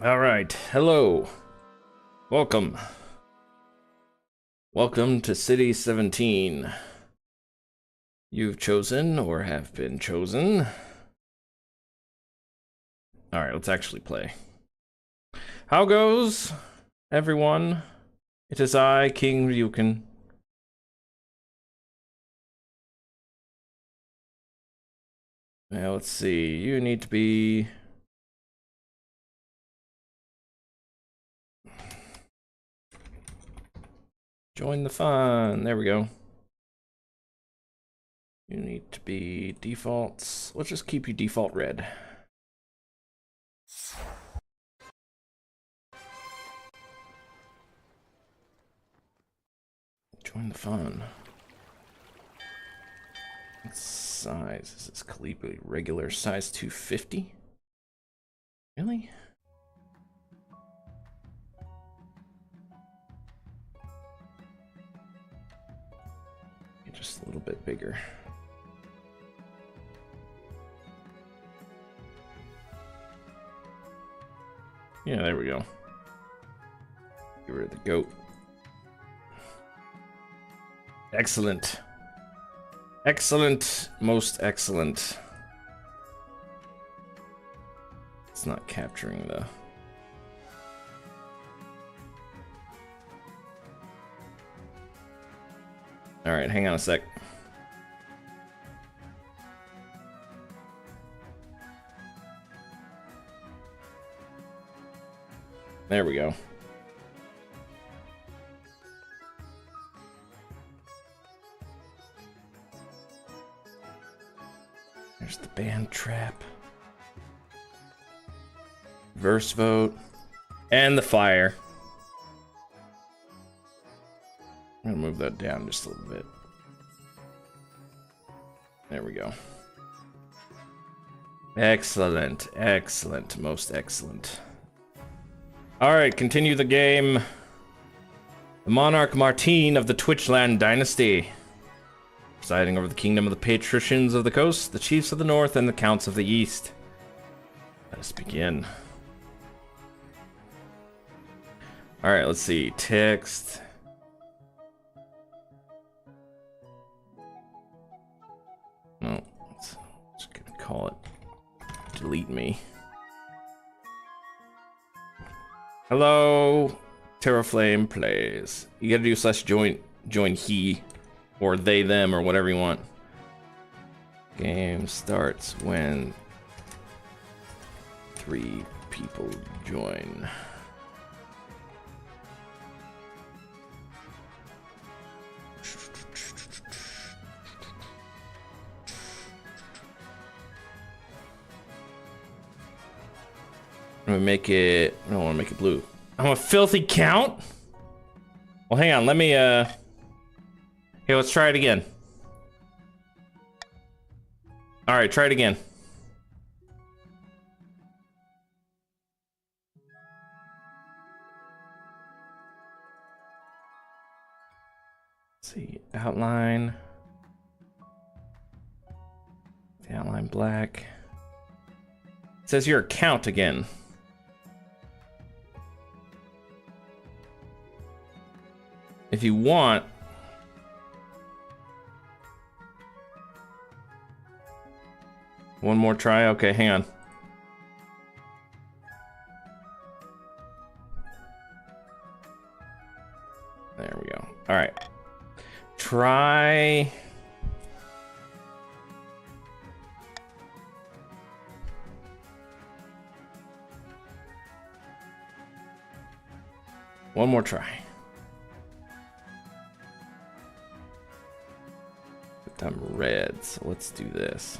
All right. Hello. Welcome. Welcome to City 17. You've chosen or have been chosen. All right, let's actually play. How goes, everyone? It is I, King Ryukin. Now, let's see. You need to be... Join the fun. There we go. You need to be defaults. Let's just keep you default red. Join the fun. What size is this Calibri? Regular size 250? Really? Just a little bit bigger. Yeah, there we go. Get rid of the goat. Excellent. Excellent. Most excellent. It's not capturing the... Alright, hang on a sec. There we go. There's the band trap. Verse vote. And the fire. I'm gonna move that down just a little bit. There we go. Excellent, excellent, most excellent. Alright, continue the game. The Monarch Martine of the Twitchland Dynasty. Presiding over the kingdom of the patricians of the coast, the chiefs of the north, and the counts of the east. Let us begin. Alright, let's see. Text. No, just gonna call it delete me. Hello, Terraflame plays. You gotta do /join he, or they, them, or whatever you want. Game starts when 3 people join. I'm gonna make it... I don't want to make it blue. I'm a filthy count? Well, hang on. Let me, Here, let's try it again. Alright, try it again. Let's see. Outline. The outline black. It says your account again. If you want, one more try. Okay, hang on. There we go. All right. Try. One more try. I'm red, so let's do this.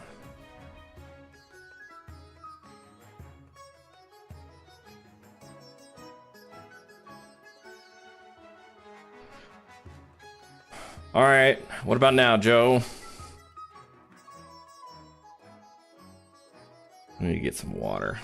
All right, what about now, Joe? I need to get some water.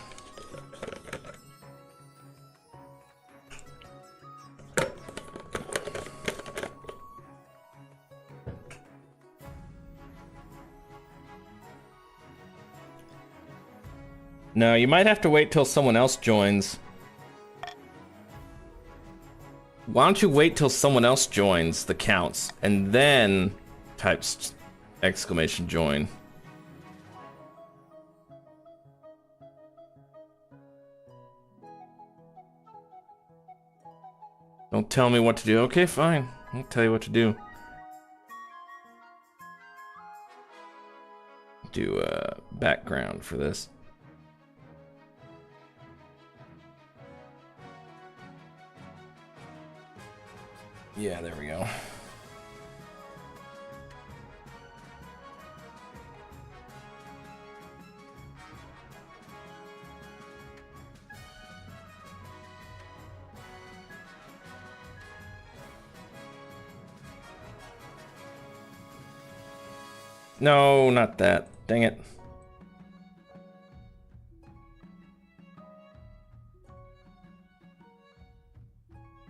No, you might have to wait till someone else joins. Why don't you wait till someone else joins the counts and then type exclamation join? Don't tell me what to do. Okay, fine. I'll tell you what to do. Do a background for this. Yeah, there we go. No, not that. Dang it.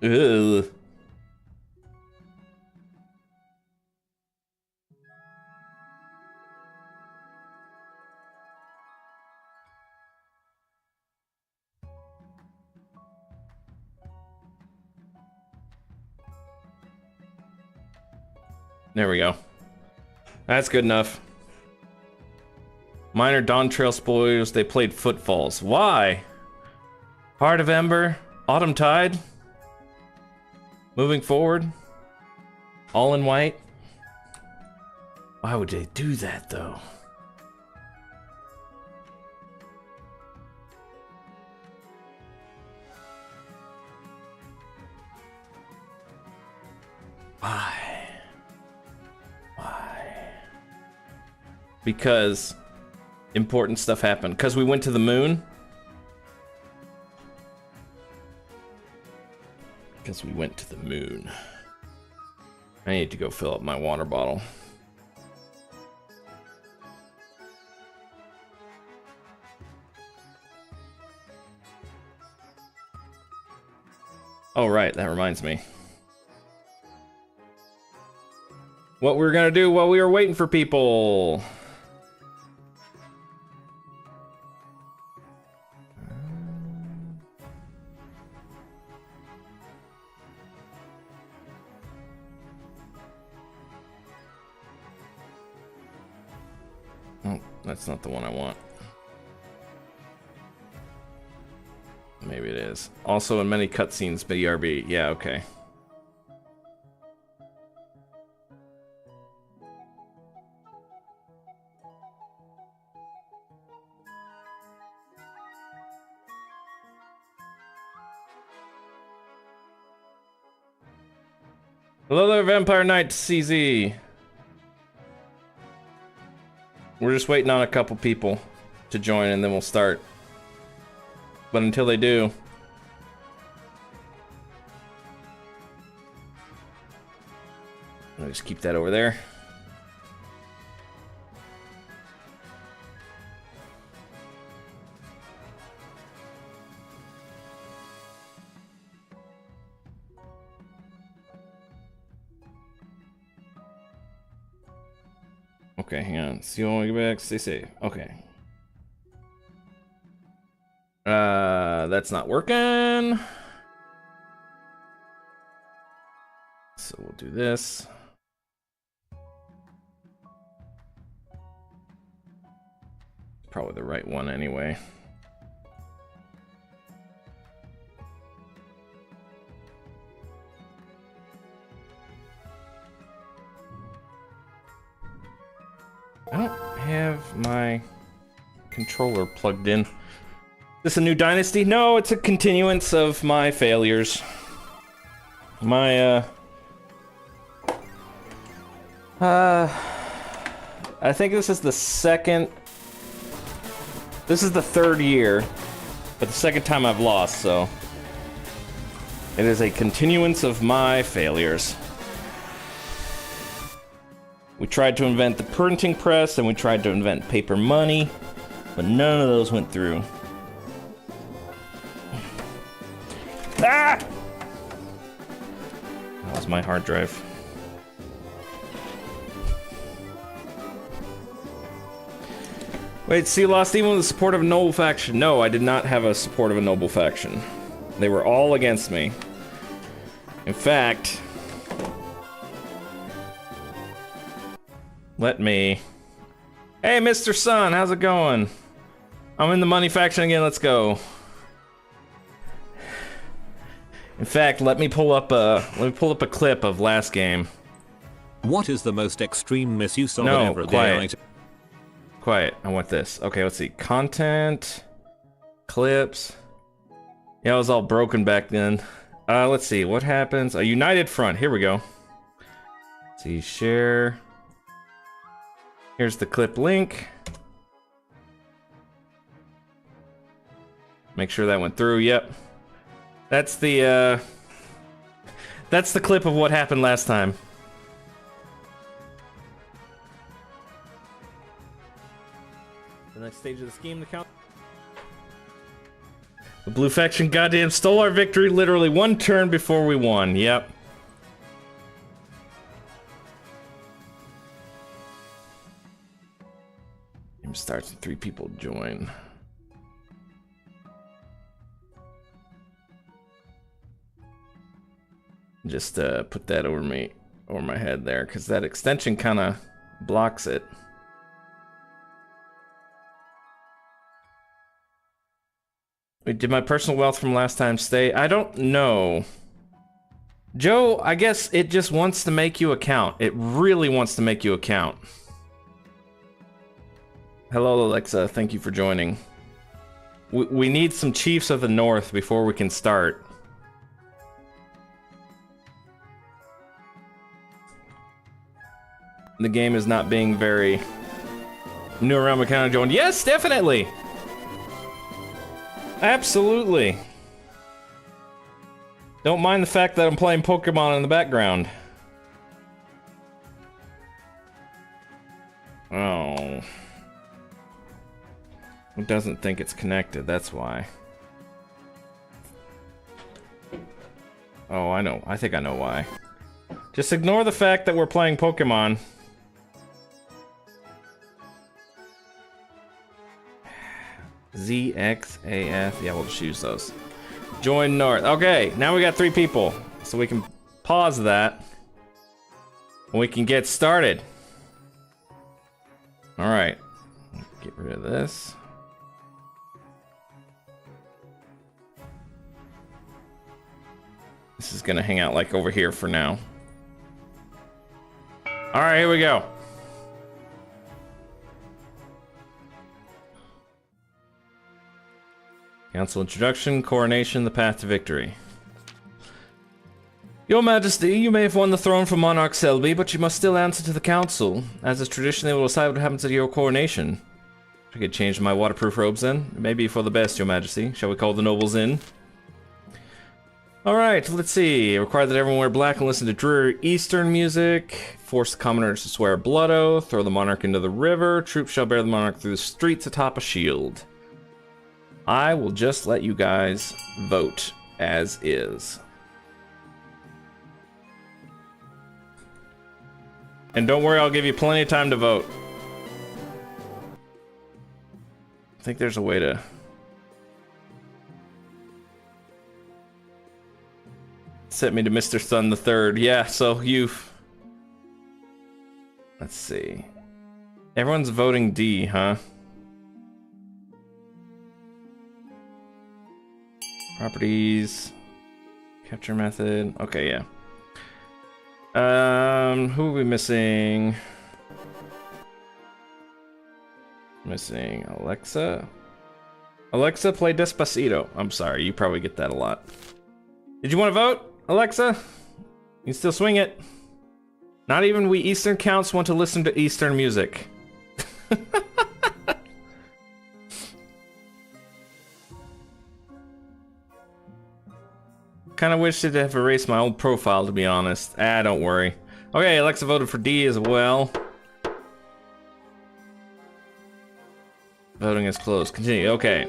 Ugh. There we go. That's good enough. Minor Dawn Trail spoilers. They played Footfalls. Why? Heart of Ember. Autumn Tide. Moving Forward. All in White. Why would they do that, though? Why? Because important stuff happened. Because we went to the moon. Because we went to the moon. I need to go fill up my water bottle. Oh, right. That reminds me. What we were gonna do while we were waiting for people. Oh, that's not the one I want. Maybe it is. Also in many cutscenes, BRB. Yeah, okay. Hello there, Vampire Knight CZ. We're just waiting on a couple people to join and then we'll start. But until they do... I'll just keep that over there. Okay, hang on. See you when we get back. Stay safe. Okay. That's not working. So we'll do this. Probably the right one anyway. I don't have my controller plugged in. Is this a new dynasty? No, it's a continuance of my failures. My, I think this is the second... This is the third year, but the second time I've lost, so... It is a continuance of my failures. We tried to invent the printing press, and we tried to invent paper money, but none of those went through. Ah! That was my hard drive. Wait, so you lost even with the support of a noble faction? No, I did not have a support of a noble faction. They were all against me. In fact, let me... Hey, Mr. Sun, how's it going? I'm in the money faction again, let's go. In fact, let me pull up a clip of last game. What is the most extreme misuse of No, an everyday quiet. item? Quiet, I want this. Okay, let's see. Content, clips. Yeah, it was all broken back then. Let's see, what happens? A united front, here we go. Let's see, share. Here's the clip link. Make sure that went through, yep. That's the clip of what happened last time. The next stage of the scheme, the count. The blue faction goddamn stole our victory literally one turn before we won. Yep. Game starts and 3 people join. Just put that over my head there, because that extension kind of blocks it. Wait, did my personal wealth from last time stay? I don't know. Joe, I guess it just wants to make you a count. It really wants to make you a count. Hello, Alexa. Thank you for joining. We need some Chiefs of the North before we can start. The game is not being very new around mechanic join. Yes, definitely. Absolutely. Don't mind the fact that I'm playing Pokemon in the background. Oh. It doesn't think it's connected, that's why. Oh, I know. I think I know why. Just ignore the fact that we're playing Pokemon. ZXAF. Yeah, we'll just use those. Join North. Okay, now we got 3 people. So we can pause that. And we can get started. Alright. Get rid of this. This is gonna hang out like over here for now. Alright, here we go. Council introduction, coronation, the path to victory. Your Majesty, you may have won the throne from Monarch Selby, but you must still answer to the council. As is tradition, they will decide what happens at your coronation. I could change my waterproof robes then. It may be for the best, Your Majesty. Shall we call the nobles in? Alright, let's see. Require that everyone wear black and listen to dreary Eastern music. Force the commoners to swear a blood oath. Throw the monarch into the river. Troops shall bear the monarch through the streets atop a shield. I will just let you guys vote as is. And don't worry, I'll give you plenty of time to vote. I think there's a way to... set me to Mr. Sun the Third. Yeah, so you've... Let's see. Everyone's voting D, huh? Properties. Capture method. Okay, yeah. Who are we missing? Missing Alexa. Alexa, play Despacito. I'm sorry, you probably get that a lot. Did you want to vote, Alexa? You can still swing it. Not even we Eastern counts want to listen to Eastern music. Kind of wish to have erased my old profile, to be honest. Ah, don't worry. Okay, Alexa voted for D as well. Voting is closed. Continue. Okay.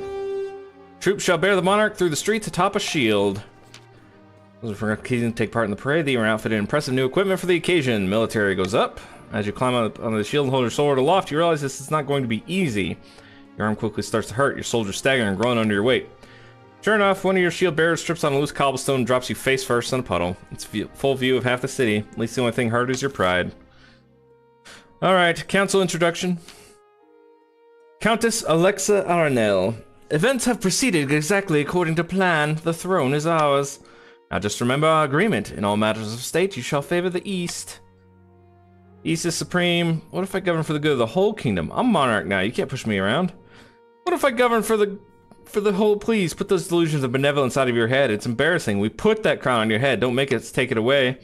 Troops shall bear the monarch through the streets atop a shield. Those are for occasion to take part in the parade. They are outfitted in impressive new equipment for the occasion. Military goes up. As you climb up on the shield and hold your sword aloft, you realize this is not going to be easy. Your arm quickly starts to hurt. Your soldiers stagger and groan under your weight. Sure enough, one of your shield bearers trips on a loose cobblestone and drops you face first in a puddle. It's full view of half the city. At least the only thing hurt is your pride. Alright, council introduction. Countess Alexa Arnell. Events have proceeded exactly according to plan. The throne is ours. Now just remember our agreement. In all matters of state, you shall favor the East. East is supreme. What if I govern for the good of the whole kingdom? I'm monarch now. You can't push me around. What if I govern for the whole? Please put those delusions of benevolence out of your head. It's embarrassing. We put that crown on your head. Don't make us take it away.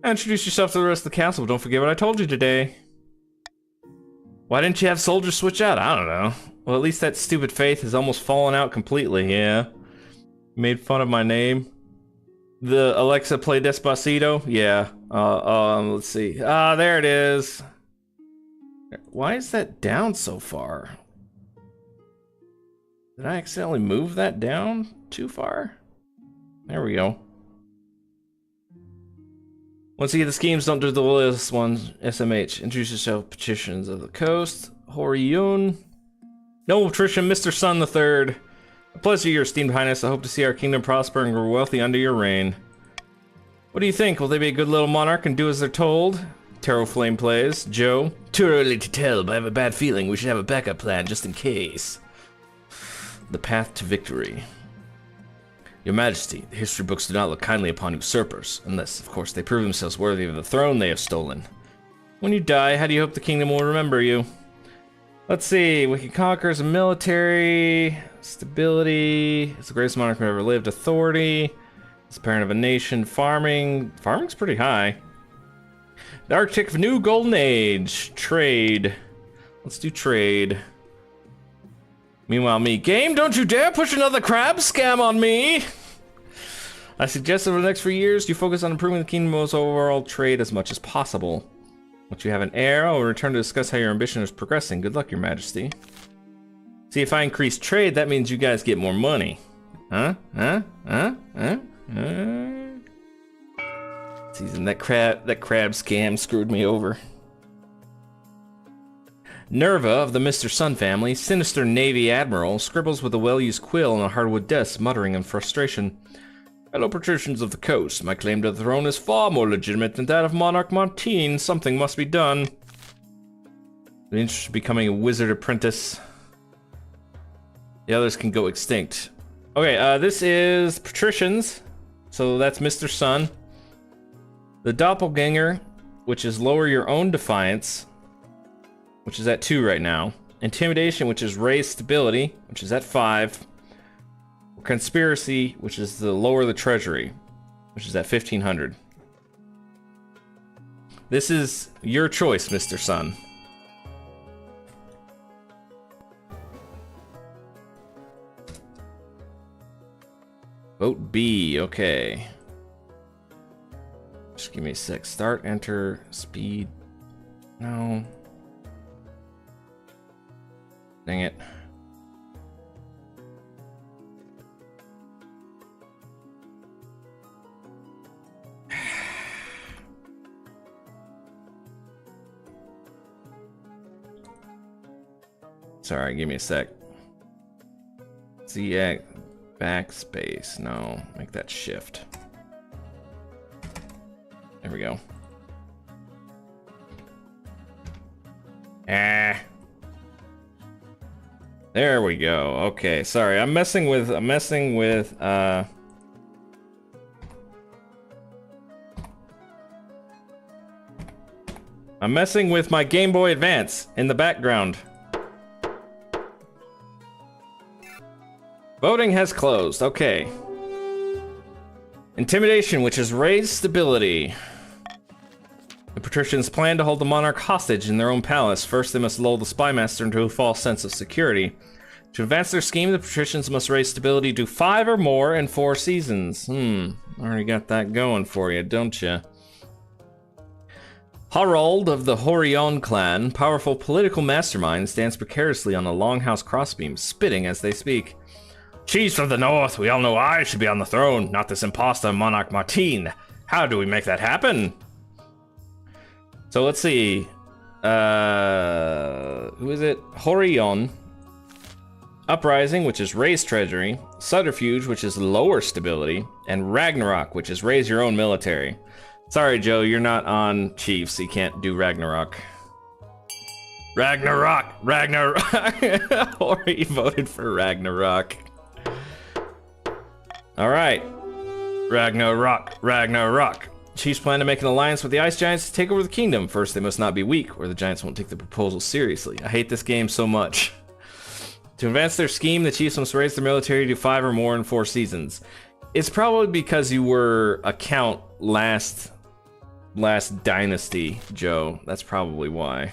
Introduce yourself to the rest of the council. Don't forget what I told you today. Why didn't you have soldiers switch out? I don't know. Well, at least that stupid faith has almost fallen out completely. Yeah. Made fun of my name. The Alexa play Despacito? Yeah. Let's see. There it is. Why is that down so far? Did I accidentally move that down too far? There we go. Once you get the schemes, don't do the littlest ones. SMH. Introduce yourself. Petitions of the Coast. Horion. Noble patrician, Mr. Sun III. A pleasure, your esteemed highness. I hope to see our kingdom prosper and grow wealthy under your reign. What do you think? Will they be a good little monarch and do as they're told? Tarot Flame plays. Joe. Too early to tell, but I have a bad feeling we should have a backup plan just in case. The path to victory. Your Majesty, the history books do not look kindly upon usurpers, unless, of course, they prove themselves worthy of the throne they have stolen. When you die, how do you hope the kingdom will remember you? Let's see, we can conquer as a military, stability, it's the greatest monarch who ever lived, authority, it's the parent of a nation, farming's pretty high. The architect of a new golden age, trade, let's do trade. Meanwhile me, game, don't you dare push another crab scam on me! I suggest over the next few years you focus on improving the kingdom's overall trade as much as possible. Once you have an heir, I'll return to discuss how your ambition is progressing. Good luck, your majesty. See, if I increase trade, that means you guys get more money. Huh? Season, that crab scam screwed me over. Nerva of the Mr. Sun family, sinister Navy admiral, scribbles with a well-used quill on a hardwood desk, muttering in frustration. Fellow patricians of the coast, my claim to the throne is far more legitimate than that of Monarch Martine. Something must be done. The interest of becoming a wizard apprentice. The others can go extinct. Okay, this is patricians, so that's Mr. Sun. The doppelganger, which is lower your own defiance, which is at 2 right now. Intimidation, which is raise stability, which is at 5. Conspiracy, which is the lower the treasury, which is at 1500. This is your choice, Mr. Sun. Vote B, okay. Just give me a sec. Start, enter, speed. No. Dang it. Sorry, give me a sec. ZX, backspace. No, make that shift. There we go. There we go. Okay, sorry. I'm messing with I'm messing with my Game Boy Advance in the background. Voting has closed. Okay. Intimidation, which is raised stability. The patricians plan to hold the monarch hostage in their own palace. First, they must lull the spymaster into a false sense of security. To advance their scheme, the patricians must raise stability to 5 or more in 4 seasons. Already got that going for you, don't you? Harald of the Horion clan, powerful political mastermind, stands precariously on a longhouse crossbeam, spitting as they speak. Chiefs of the North, we all know I should be on the throne, not this imposter Monarch Martine. How do we make that happen? So let's see. Who is it? Horion. Uprising, which is raise treasury, Subterfuge, which is lower stability, and Ragnarok, which is raise your own military. Sorry, Joe, you're not on Chiefs, so you can't do Ragnarok. Ragnarok! Ragnarok! Or he voted for Ragnarok. Alright. Ragnarok! Ragnarok! Chiefs plan to make an alliance with the Ice Giants to take over the kingdom. First, they must not be weak, or the Giants won't take the proposal seriously. I hate this game so much. To advance their scheme, the Chiefs must raise their military to 5 or more in 4 seasons. It's probably because you were a count last dynasty, Joe. That's probably why.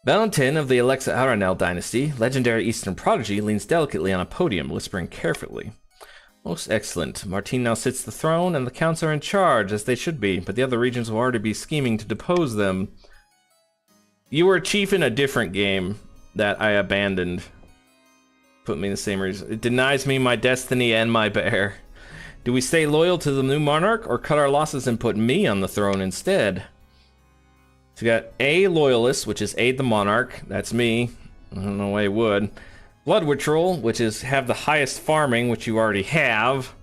Valentin of the Alexa Aranel dynasty, legendary Eastern prodigy, leans delicately on a podium, whispering carefully. Most excellent. Martine now sits the throne, and the counts are in charge, as they should be, but the other regions will already be scheming to depose them. You were a chief in a different game that I abandoned. Put me in the same reason. It denies me my destiny and my bear. Do we stay loyal to the new monarch, or cut our losses and put me on the throne instead? So we got A, loyalist, which is aid the monarch. That's me. I don't know why you would. Blood ritual, which is have the highest farming, which you already have.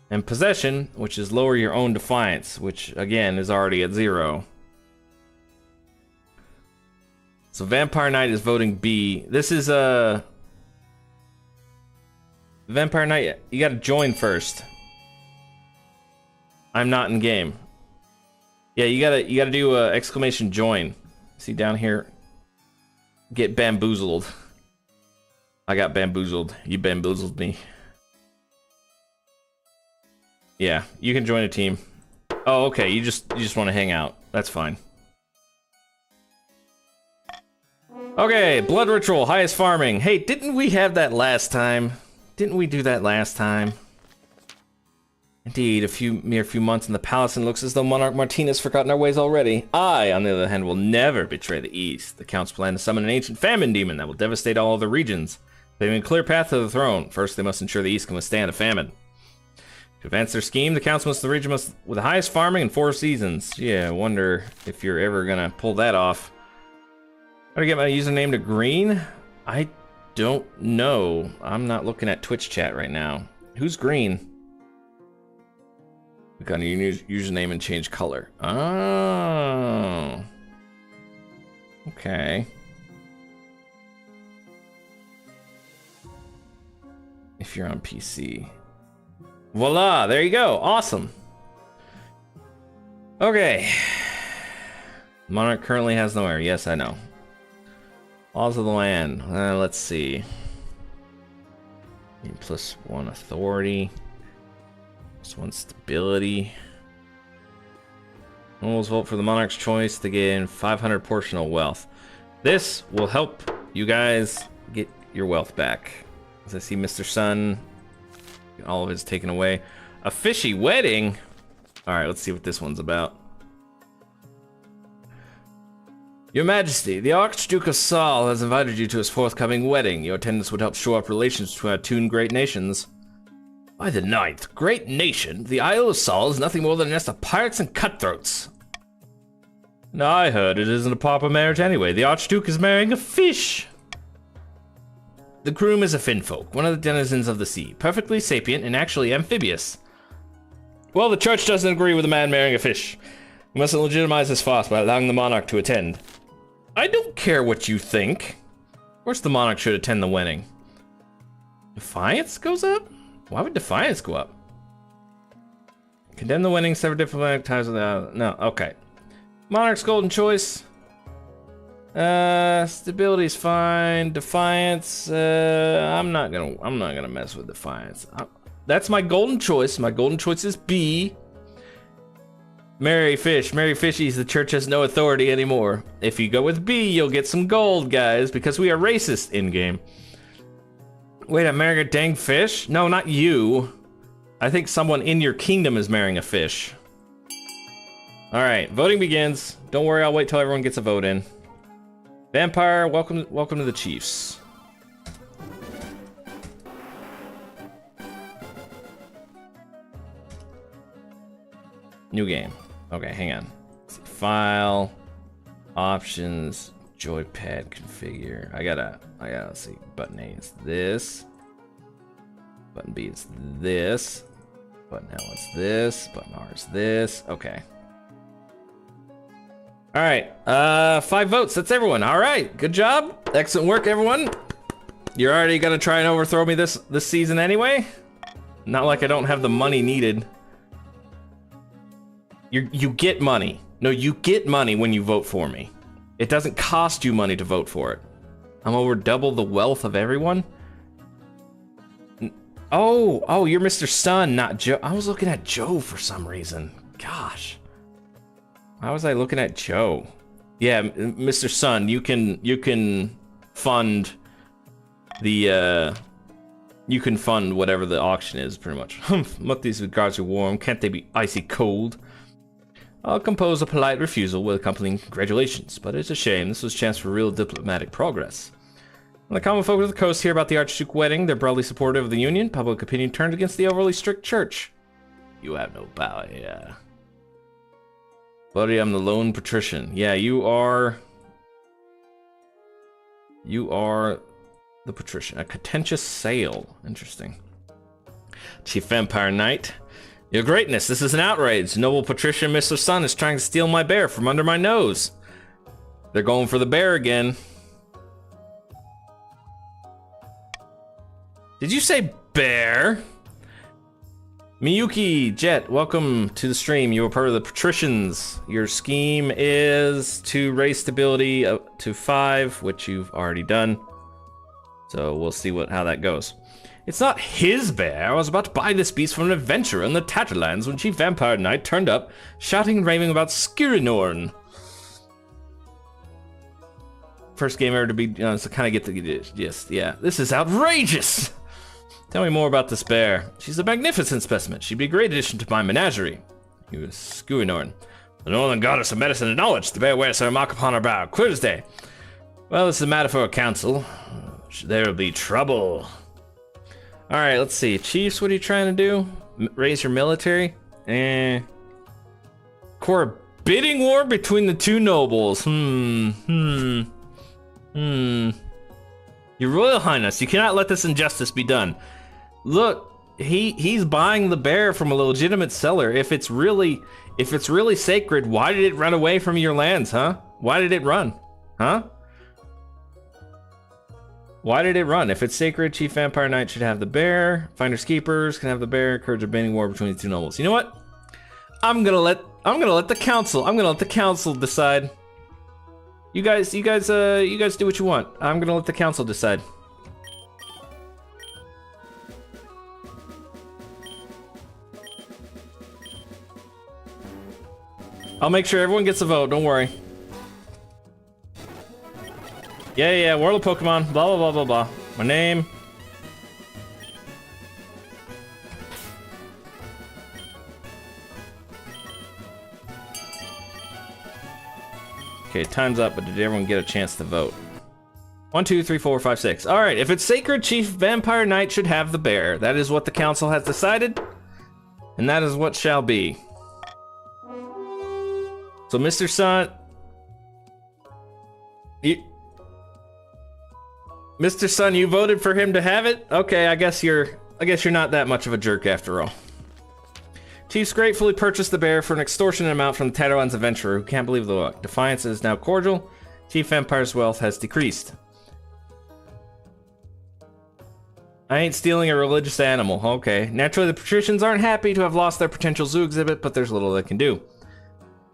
And possession, which is lower your own defiance, which again is already at 0. So Vampire Knight is voting B. This is a Vampire Knight. You gotta join first. I'm not in game. Yeah, you gotta do a exclamation join. See down here. Get bamboozled. I got bamboozled. You bamboozled me. Yeah, you can join a team. Oh, okay. You just want to hang out. That's fine. Okay, blood ritual, highest farming. Hey, didn't we have that last time? Didn't we do that last time? Indeed, mere few months in the palace, and it looks as though Monarch Martine has forgotten our ways already. I, on the other hand, will never betray the East. The Count's plan to summon an ancient famine demon that will devastate all other regions. Paving a clear path to the throne. First, they must ensure the East can withstand a famine. To advance their scheme, the region must with the highest farming in 4 seasons. Yeah, I wonder if you're ever gonna pull that off. How do I get my username to green? I don't know. I'm not looking at Twitch chat right now. Who's green? Click on your username and change color. Oh. Okay. If you're on PC. Voila, there you go. Awesome. Okay. Monarch currently has no heir. Yes, I know. Laws of the land. Let's see. +1 authority. +1 stability. Nobles vote for the monarch's choice to gain 500 portional wealth. This will help you guys get your wealth back. As I see Mr. Sun, all of it's taken away. A fishy wedding? Alright, let's see what this one's about. Your Majesty, the Archduke of Saul has invited you to his forthcoming wedding. Your attendance would help shore up relations between our 2 great nations. By the 9th great nation, the Isle of Saul is nothing more than a nest of pirates and cutthroats. No, I heard it isn't a proper marriage anyway. The Archduke is marrying a fish. The groom is a finfolk, one of the denizens of the sea, perfectly sapient and actually amphibious. Well, the church doesn't agree with a man marrying a fish. We mustn't legitimize this farce by allowing the monarch to attend. I don't care what you think. Of course the monarch should attend the wedding. Defiance goes up? Why would Defiance go up? Condemn the wedding, sever diplomatic ties with the... No, okay. Monarch's golden choice. Stability's fine. Defiance, I'm not gonna mess with Defiance. That's my golden choice. My golden choice is B. Marry fish. Marry fishies. The church has no authority anymore. If you go with B, you'll get some gold, guys, because we are racist in-game. Wait, I'm marrying a dang fish? No, not you. I think someone in your kingdom is marrying a fish. Alright, voting begins. Don't worry, I'll wait till everyone gets a vote in. Vampire, welcome to the Chiefs. New game. Okay, hang on. Let's see. File, options, Joypad configure. I gotta see. Button A is this. Button B is this. Button L is this. Button R is this. Okay. All right. 5 votes. That's everyone. All right. Good job. Excellent work, everyone. You're already gonna try and overthrow me this season anyway? Not like I don't have the money needed. You get money. No, you get money when you vote for me. It doesn't cost you money to vote for it. I'm over double the wealth of everyone. Oh, you're Mr. Sun, not Joe. I was looking at Joe for some reason. Gosh. Why was I looking at Joe? Yeah, Mr. Sun, you can fund the you can fund whatever the auction is, pretty much. Must these guards are warm, can't they be icy cold? I'll compose a polite refusal with accompanying congratulations, but it's a shame. This was a chance for real diplomatic progress. When the common folk of the coast hear about the Archduke wedding, they're broadly supportive of the union. Public opinion turned against the overly strict church. You have no power here. Buddy, I'm the lone patrician. Yeah, you are the patrician. A contentious sale. Interesting. Chief Vampire Knight. Your Greatness, this is an outrage. Noble patrician Mr. Sun is trying to steal my bear from under my nose. They're going for the bear again. Did you say bear? Miyuki Jet, welcome to the stream. You are part of the patricians. Your scheme is to raise stability up to 5, which you've already done. So we'll see how that goes. It's not his bear. I was about to buy this beast from an adventurer in the Tatterlands when Chief Vampire Knight turned up, shouting and raving about Skirinorn. First game ever to be, so kind of get the gist. Yeah, this is outrageous. Tell me more about this bear. She's a magnificent specimen. She'd be a great addition to my menagerie. He was Skirinorn, the northern goddess of medicine and knowledge. The bear wears her mark upon her brow, clear as day. Well, this is a matter for a council. There will be trouble. All right, let's see. Chiefs, what are you trying to do? Raise your military? Core bidding war between the 2 nobles. Your Royal Highness, you cannot let this injustice be done. Look, he's buying the bear from a legitimate seller. If it's really sacred, why did it run away from your lands, huh? Why did it run? Huh? Why did it run? If it's sacred, Chief Vampire Knight should have the bear. Finders Keepers can have the bear. Encourage a bidding war between the 2 nobles. You know what? I'm gonna let the council decide. You guys do what you want. I'm gonna let the council decide. I'll make sure everyone gets a vote. Don't worry. Yeah, World of Pokemon, blah, blah, blah, blah, blah. My name. Okay, time's up, but did everyone get a chance to vote? 1, 2, 3, 4, 5, 6. All right, if it's sacred, Chief Vampire Knight should have the bear. That is what the council has decided, and that is what shall be. So, Mr. Sun, Mr. Sun, you voted for him to have it? Okay, I guess you're not that much of a jerk after all. Chiefs gratefully purchased the bear for an extortionate amount from the Tatterlands adventurer who can't believe the luck. Defiance is now cordial. Chief Vampire's wealth has decreased. I ain't stealing a religious animal. Okay. Naturally, the patricians aren't happy to have lost their potential zoo exhibit, but there's little they can do.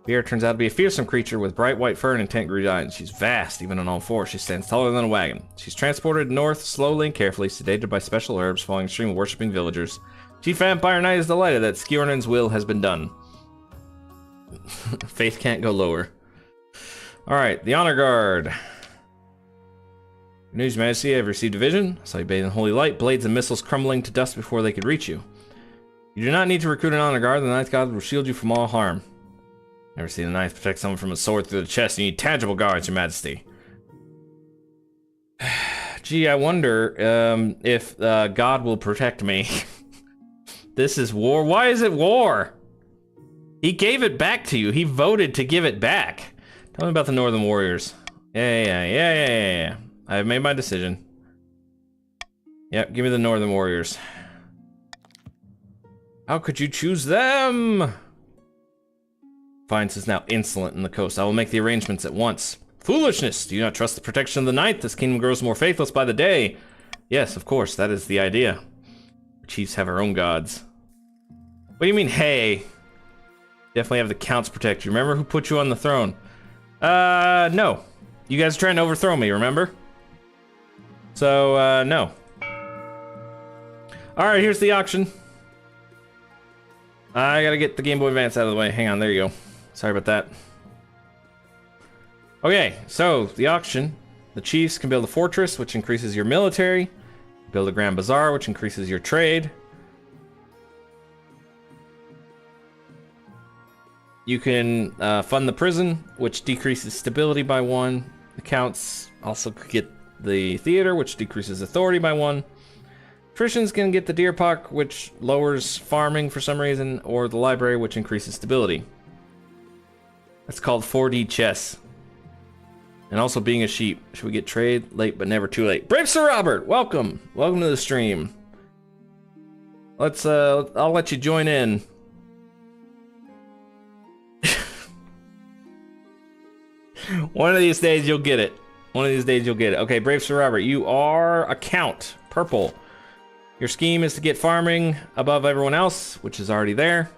Bear turns out to be a fearsome creature with bright white fur and intent green eyes. She's vast, even on all fours. She stands taller than a wagon. She's transported north slowly and carefully, sedated by special herbs, following a stream of worshipping villagers. Chief Vampire Knight is delighted that Skirnan's will has been done. Faith can't go lower. Alright, the Honor Guard. News, Majesty, I've received a vision. I saw you bathe in holy light, blades and missiles crumbling to dust before they could reach you. You do not need to recruit an Honor Guard. The Ninth God will shield you from all harm. Never seen a knife protect someone from a sword through the chest. You need tangible guards, Your Majesty. Gee, I wonder if God will protect me. This is war. Why is it war? He gave it back to you. He voted to give it back. Tell me about the Northern Warriors. Yeah. I've made my decision. Yep, give me the Northern Warriors. How could you choose them? Defiance is now insolent in the coast. I will make the arrangements at once. Foolishness! Do you not trust the protection of the night? This kingdom grows more faithless by the day. Yes, of course, that is the idea. The chiefs have our own gods. What do you mean, hey? Definitely have the counts protect you. Remember who put you on the throne? No. You guys are trying to overthrow me, remember? So, no. Alright, here's the auction. I gotta get the Game Boy Advance out of the way. Hang on, there you go. Sorry about that. Okay, so, the auction. The chiefs can build a fortress, which increases your military. Build a Grand Bazaar, which increases your trade. You can fund the prison, which decreases stability by 1. The counts also get the theater, which decreases authority by 1. Patricians can get the Deer Park, which lowers farming for some reason, or the library, which increases stability. That's called 4D chess. And also being a sheep. Should we get trade? Late, but never too late. Brave Sir Robert, welcome. Welcome to the stream. I'll let you join in. One of these days you'll get it. One of these days you'll get it. Okay, Brave Sir Robert, you are a count. Purple. Your scheme is to get farming above everyone else, which is already there.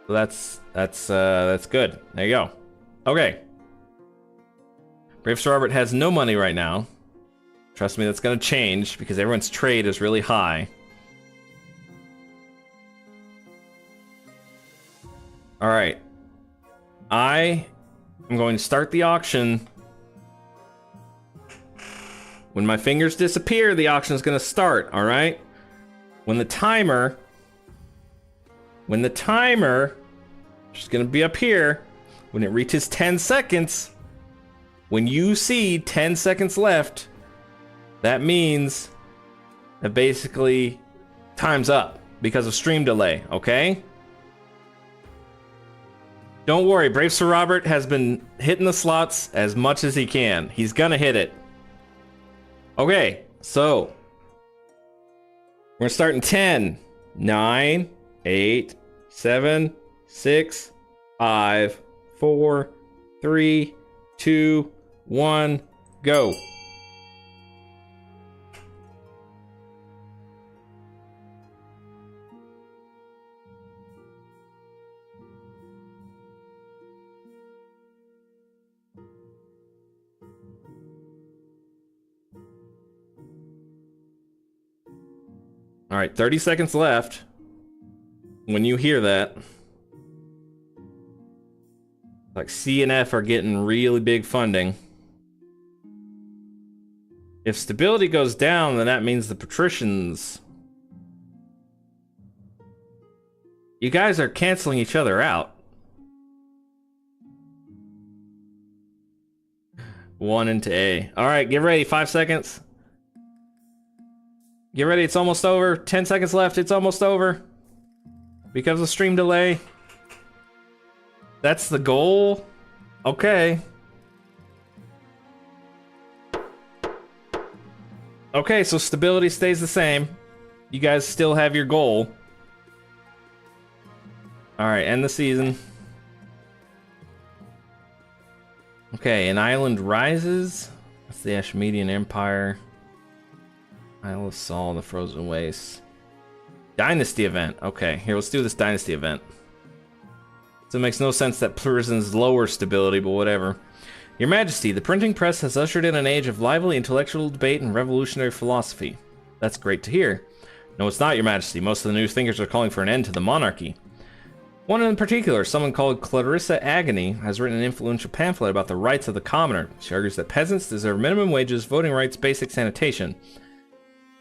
So that's good. There you go. Okay. Brave Sir Robert has no money right now. Trust me, that's gonna change because everyone's trade is really high. Alright. I am going to start the auction. When my fingers disappear, the auction is gonna start, alright? When the timer, which is gonna be up here, when it reaches 10 seconds, when you see 10 seconds left, that means that basically time's up because of stream delay, okay? Don't worry, Brave Sir Robert has been hitting the slots as much as he can. He's gonna hit it. Okay, so we're starting 10, 9, 8, 7, 6, 5, 4, 3, 2, 1, go. All right, 30 seconds left. When you hear that, like C and F are getting really big funding. If stability goes down, then that means the patricians... You guys are canceling each other out. 1 into A. All right, get ready, 5 seconds. Get ready, it's almost over. 10 seconds left, it's almost over. Because of stream delay. That's the goal? Okay. Okay, so stability stays the same. You guys still have your goal. Alright, end the season. Okay, an island rises. That's the Ashmedian Empire. Isle of Sol, the Frozen Wastes. Dynasty event. Okay, here, let's do this dynasty event. So it makes no sense that prisons lower stability, but whatever. Your Majesty, the printing press has ushered in an age of lively intellectual debate and revolutionary philosophy. That's great to hear. No, it's not, Your Majesty. Most of the new thinkers are calling for an end to the monarchy. One in particular, someone called Clarissa Agony, has written an influential pamphlet about the rights of the commoner. She argues that peasants deserve minimum wages, voting rights, basic sanitation.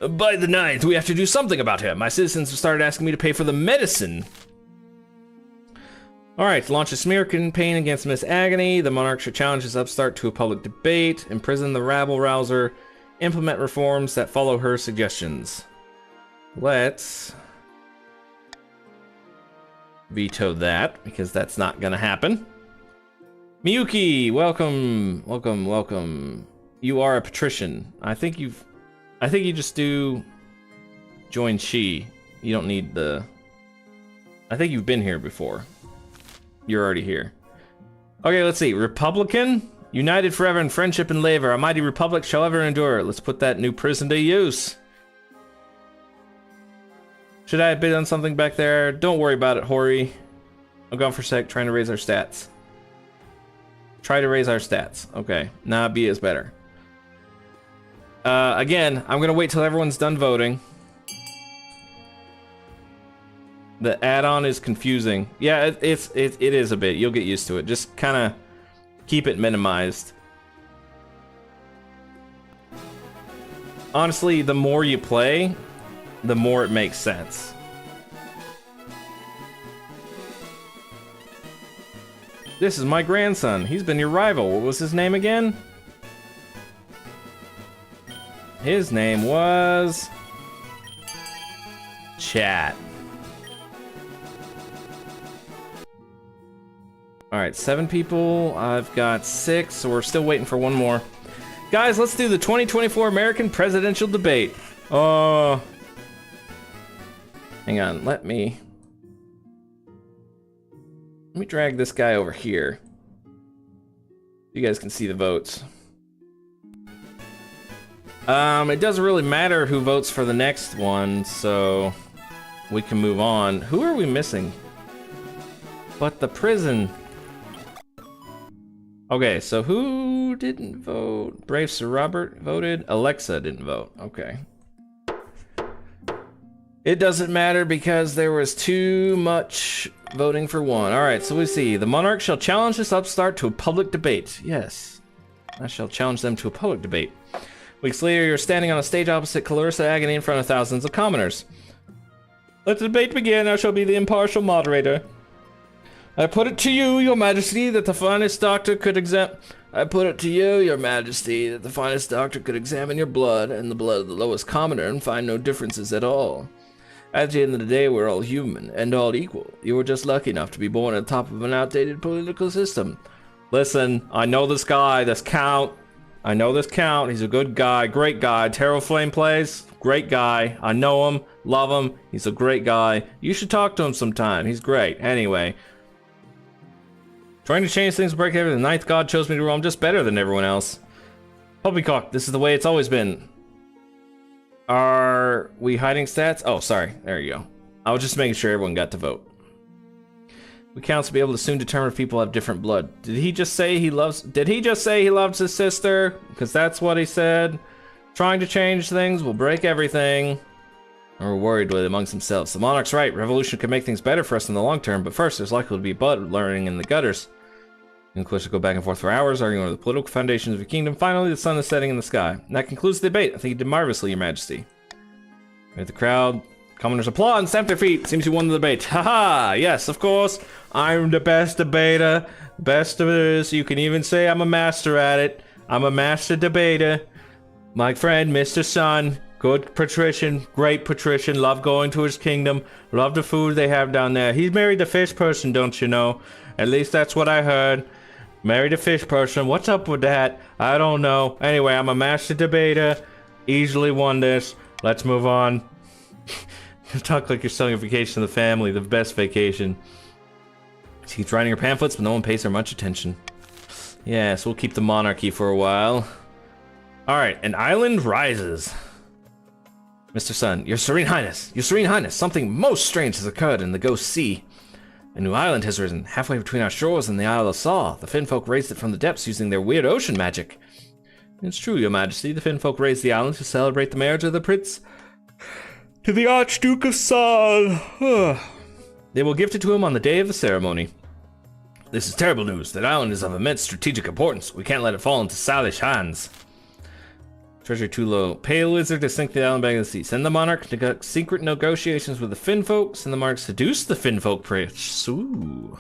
By the 9th, we have to do something about him. My citizens have started asking me to pay for the medicine. Alright, launch a smear campaign against Miss Agony. The monarch should challenge his upstart to a public debate, imprison the rabble-rouser, implement reforms that follow her suggestions. Let's veto that, because that's not gonna happen. Miyuki, welcome, welcome, welcome. You are a patrician. I think you just do join Shi. You don't need the... I think you've been here before. You're already here. Okay, let's see. Republican? United forever in friendship and labor. A mighty republic shall ever endure. Let's put that new prison to use. Should I have bid on something back there? Don't worry about it, Hori. I'm gone for a sec, trying to raise our stats. Try to raise our stats. Okay, nah, B is better. Again, I'm gonna wait till everyone's done voting. The add-on is confusing. Yeah, it is a bit. You'll get used to it. Just kind of keep it minimized. Honestly, the more you play, the more it makes sense. This is my grandson. He's been your rival. What was his name again? His name was... Chat. Alright, 7 people. I've got 6, so we're still waiting for one more. Guys, let's do the 2024 American presidential debate. Hang on, let me drag this guy over here. You guys can see the votes. It doesn't really matter who votes for the next one, so we can move on. Who are we missing? But the prison. Okay, so who didn't vote? Brave Sir Robert voted. Alexa didn't vote. Okay. It doesn't matter because there was too much voting for one. All right, so we see. The monarch shall challenge this upstart to a public debate. Yes, I shall challenge them to a public debate. Weeks later, you're standing on a stage opposite Clarissa Agony in front of thousands of commoners. Let the debate begin. I shall be the impartial moderator. I put it to you, your majesty, that the finest doctor could examine your blood and the blood of the lowest commoner and find no differences at all. At the end of the day, we're all human and all equal. You were just lucky enough to be born at the top of an outdated political system. Listen, I know this guy, this Count. I know this Count. He's a good guy, great guy. Terrorflame plays, great guy. I know him, love him. He's a great guy. You should talk to him sometime. He's great. Anyway. Trying to change things, break everything. The ninth god chose me to rule. I'm just better than everyone else. Poppycock, this is the way it's always been. Are we hiding stats? Oh, sorry. There you go. I was just making sure everyone got to vote. We counts will be able to soon determine if people have different blood. Did he just say he loves his sister? Because that's what he said. Trying to change things will break everything. And we're worried with it amongst themselves. The monarch's right. Revolution can make things better for us in the long term, but first there's likely to be blood learning in the gutters. You can go back and forth for hours, arguing over the political foundations of your kingdom. Finally, the sun is setting in the sky. And that concludes the debate. I think you did marvelously, your majesty. With the crowd, commoners applaud and stamp their feet. Seems you won the debate. Haha! Yes, of course. I'm the best debater. Best of this. You can even say I'm a master at it. I'm a master debater. My friend, Mr. Sun. Good patrician, great patrician, love going to his kingdom, love the food they have down there. He's married a fish person, don't you know? At least that's what I heard. Married a fish person, what's up with that? I don't know. Anyway, I'm a master debater, easily won this. Let's move on. You talk like you're selling a vacation to the family, the best vacation. She keeps writing her pamphlets, but no one pays her much attention. Yes, we'll keep the monarchy for a while. Alright, an island rises. Mr. Sun, Your Serene Highness, something most strange has occurred in the Ghost Sea. A new island has risen, halfway between our shores and the Isle of Saw. The Finfolk raised it from the depths using their weird ocean magic. It's true, Your Majesty, the Finfolk raised the island to celebrate the marriage of the prince to the Archduke of Saul. They will gift it to him on the day of the ceremony. This is terrible news. That island is of immense strategic importance. We can't let it fall into Salish hands. Treasure too low. Pale lizard to sink the island back in the sea. Send the monarch to conduct secret negotiations with the Finfolk. Send the monarch to seduce the Finfolk prince. Ooh.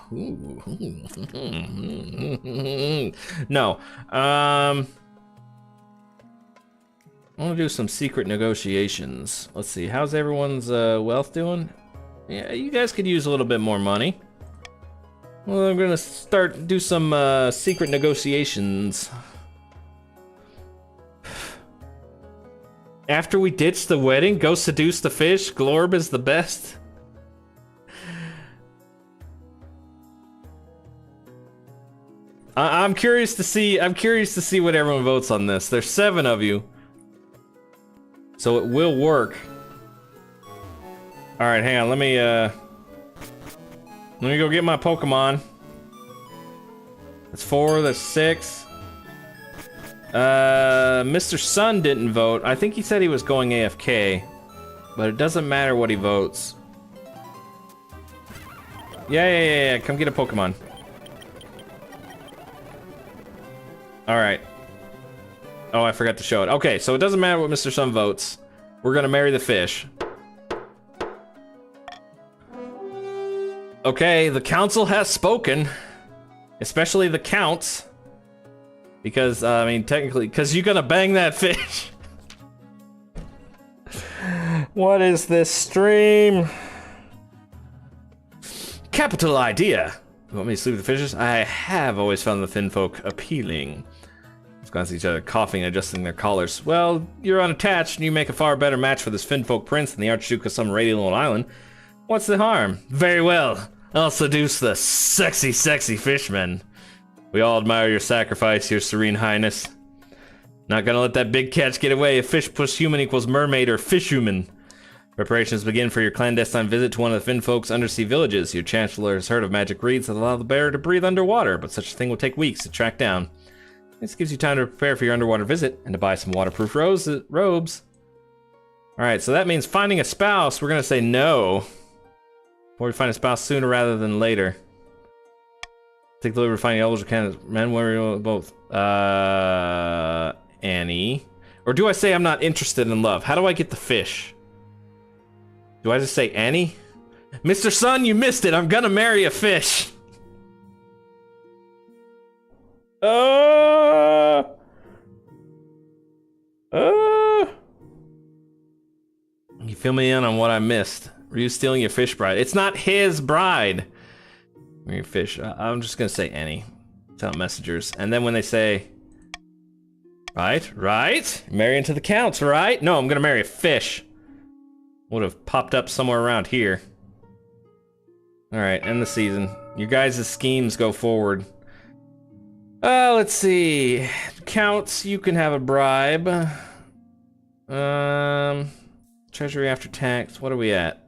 No. I want to do some secret negotiations. Let's see. How's everyone's wealth doing? Yeah, you guys could use a little bit more money. Well, I'm gonna do some secret negotiations. After we ditch the wedding, go seduce the fish. Glorb is the best. I'm curious to see. I'm curious to see what everyone votes on this. There's 7 of you, so it will work. All right, hang on. Let me go get my Pokemon. That's 4. That's 6. Mr. Sun didn't vote. I think he said he was going AFK, but it doesn't matter what he votes. Yeah. Come get a Pokemon. All right. Oh, I forgot to show it. Okay, so it doesn't matter what Mr. Sun votes. We're gonna marry the fish. Okay, the council has spoken. Especially the counts. Because, I mean, technically, because you're gonna bang that fish. What is this stream? Capital idea. You want me to sleep with the fishes? I have always found the Finfolk appealing. Let's glance at each other, coughing and adjusting their collars. Well, you're unattached, and you make a far better match for this Finfolk prince than the Archduke of some radial island. What's the harm? Very well. I'll seduce the sexy fishman. We all admire your sacrifice, your serene highness. Not gonna let that big catch get away. If fish plus human equals mermaid or fish human. Preparations begin for your clandestine visit to one of the Finfolk's undersea villages. Your chancellor has heard of magic reeds that allow the bearer to breathe underwater, but such a thing will take weeks to track down. This gives you time to prepare for your underwater visit and to buy some waterproof robes. Alright, so that means finding a spouse. We're gonna say no. Or we find a spouse sooner rather than later. Take the liberty of finding eligible candidates. Men, women, both. Annie. Or do I say I'm not interested in love? How do I get the fish? Do I just say Annie? Mr. Sun, you missed it. I'm gonna marry a fish. You fill me in on what I missed. Were you stealing your fish bride? It's not his bride. Your fish. I'm just gonna say Annie. Tell messengers. And then when they say, right? Marry into the counts, right? No, I'm gonna marry a fish. Would have popped up somewhere around here. Alright, end the season. You guys' schemes go forward. Let's see. Counts, you can have a bribe. Treasury after tax. What are we at?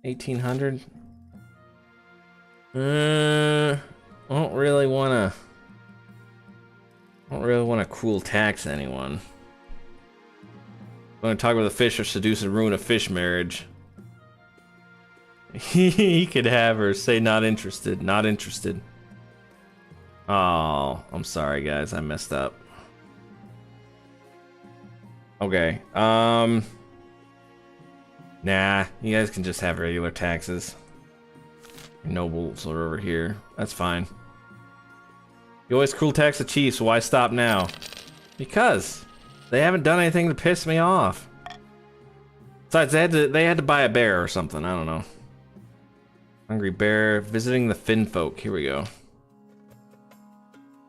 1,800? I don't really wanna cool tax anyone. I'm gonna talk about the fish or seduce and ruin a fish marriage. He could have her say not interested, not interested. Oh, I'm sorry guys, I messed up. Okay, nah, you guys can just have regular taxes. Nobles are over here. That's fine. You always cool tax the chiefs, so why stop now? Because they haven't done anything to piss me off. Besides, they had to buy a bear or something. I don't know. Hungry bear visiting the Finfolk. Here we go.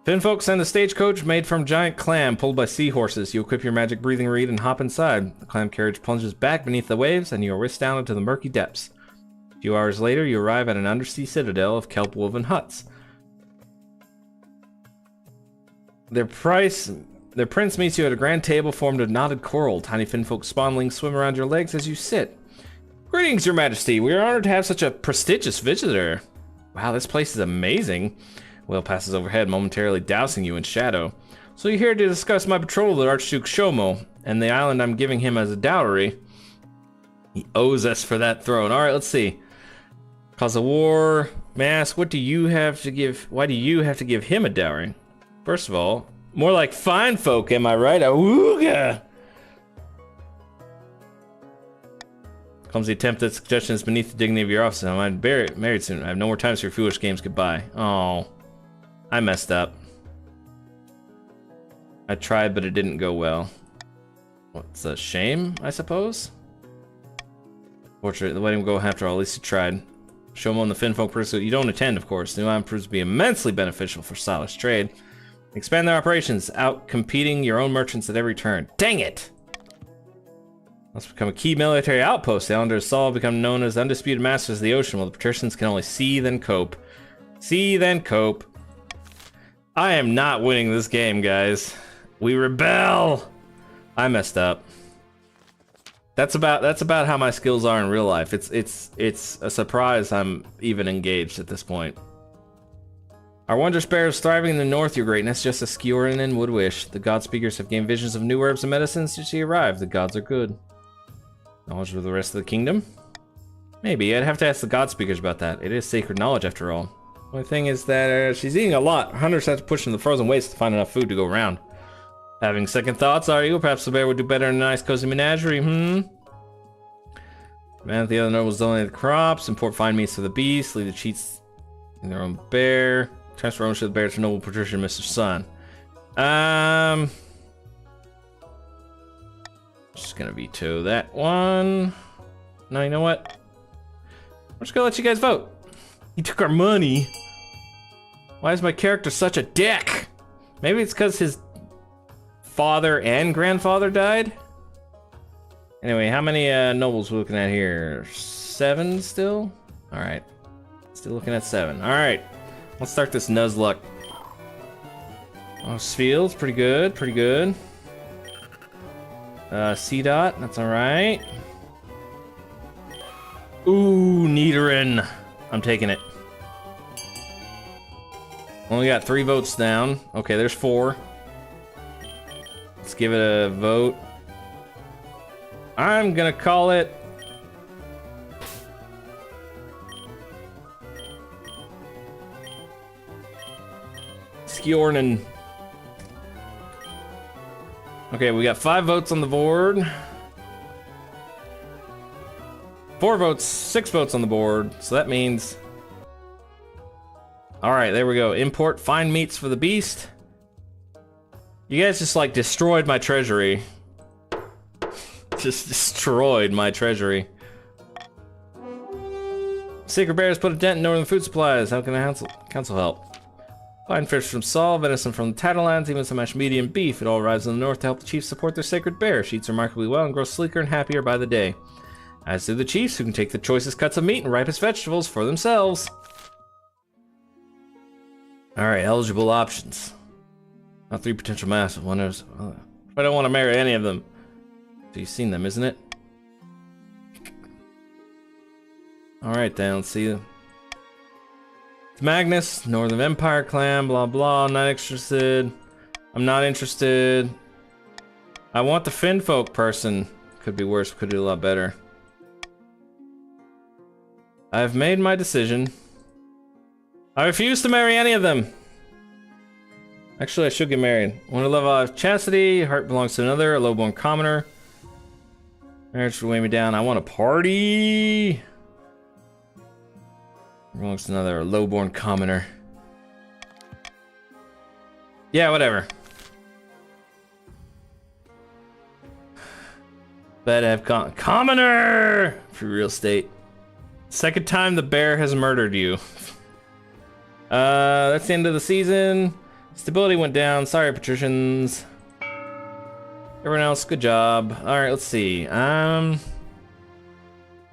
Finfolk send a stagecoach made from giant clam pulled by seahorses. You equip your magic breathing reed and hop inside. The clam carriage plunges back beneath the waves, and you are whisked down into the murky depths. A few hours later, you arrive at an undersea citadel of kelp-woven huts. Their prince meets you at a grand table formed of knotted coral. Tiny Finfolk spawnlings swim around your legs as you sit. Greetings, your majesty. We are honored to have such a prestigious visitor. Wow, this place is amazing. Whale passes overhead, momentarily dousing you in shadow. So you're here to discuss my betrothal to Archduke Shomo, and the island I'm giving him as a dowry. He owes us for that throne. Alright, let's see. Cause a war. May I ask, what do you have to give? Why do you have to give him a dowry? First of all, more like fine folk, am I right? Awooga! Clumsy attempt at suggestion is beneath the dignity of your office. I'm married soon. I have no more time for your foolish games. Goodbye. Oh, I messed up. I tried, but it didn't go well. What's a shame, I suppose? Fortunately, the wedding will go after all. At least you tried. Show them on the Finfolk pursuit. You don't attend, of course. The new line proves to be immensely beneficial for stylish trade. Expand their operations, out competing your own merchants at every turn. Dang it! Must become a key military outpost. The Islanders Saul become known as undisputed masters of the ocean, while the patricians can only see then cope. See then cope. I am not winning this game, guys. We rebel. I messed up. That's about how my skills are in real life. It's a surprise I'm even engaged at this point. Our wondrous bear is thriving in the north, your greatness, just as Skjorinen would wish. The god speakers have gained visions of new herbs and medicines since she arrived. The gods are good. Knowledge of the rest of the kingdom? Maybe. I'd have to ask the god speakers about that. It is sacred knowledge after all. The only thing is that she's eating a lot. Hunters have to push in the frozen wastes to find enough food to go around. Having second thoughts, are you? Perhaps the bear would do better in a nice cozy menagerie, Man, the other nobles donate the crops, import fine meats to the beasts, leave the cheats in their own bear. Transfer ownership of the bear to noble patrician Mr. Sun. Just gonna veto that one. No, you know what? I'm just gonna let you guys vote. He took our money. Why is my character such a dick? Maybe it's because his father and grandfather died? Anyway, how many nobles we're looking at here? 7 still? Alright. Still looking at 7. Alright. Let's start this Nuzlocke. Oh, Sfields, pretty good, pretty good. C-Dot, that's alright. Ooh, Nidoran. I'm taking it. Only got 3 votes down. Okay, there's 4. Let's give it a vote. I'm gonna call it... Skjornen. Okay, we got 5 votes on the board. 4 votes, 6 votes on the board. So that means... Alright, there we go. Import fine meats for the beast. You guys just like destroyed my treasury. Just destroyed my treasury. Sacred Bear has put a dent in northern food supplies. How can the council help? Fine fish from Saul, venison from the Tatterlands, even some mashed medium beef. It all arrives in the north to help the chiefs support their sacred bear. She eats remarkably well and grows sleeker and happier by the day. As do the chiefs, who can take the choicest cuts of meat and ripest vegetables for themselves. Alright, eligible options. Now 3 potential masters. One is... I don't want to marry any of them. So you've seen them, isn't it? Alright then, let's see. It's Magnus, Northern Empire clan, blah blah, not interested. I'm not interested. I want the Finfolk person. Could be worse, could do a lot better. I've made my decision. I refuse to marry any of them. Actually, I should get married. I want to level out chastity. Heart belongs to another, a lowborn commoner. Marriage would weigh me down. I want a party. Belongs to another, a lowborn commoner. Yeah, whatever. Bet I've got commoner for real estate. Second time the bear has murdered you. That's the end of the season. Stability went down. Sorry, patricians. Everyone else, good job. Alright, let's see. One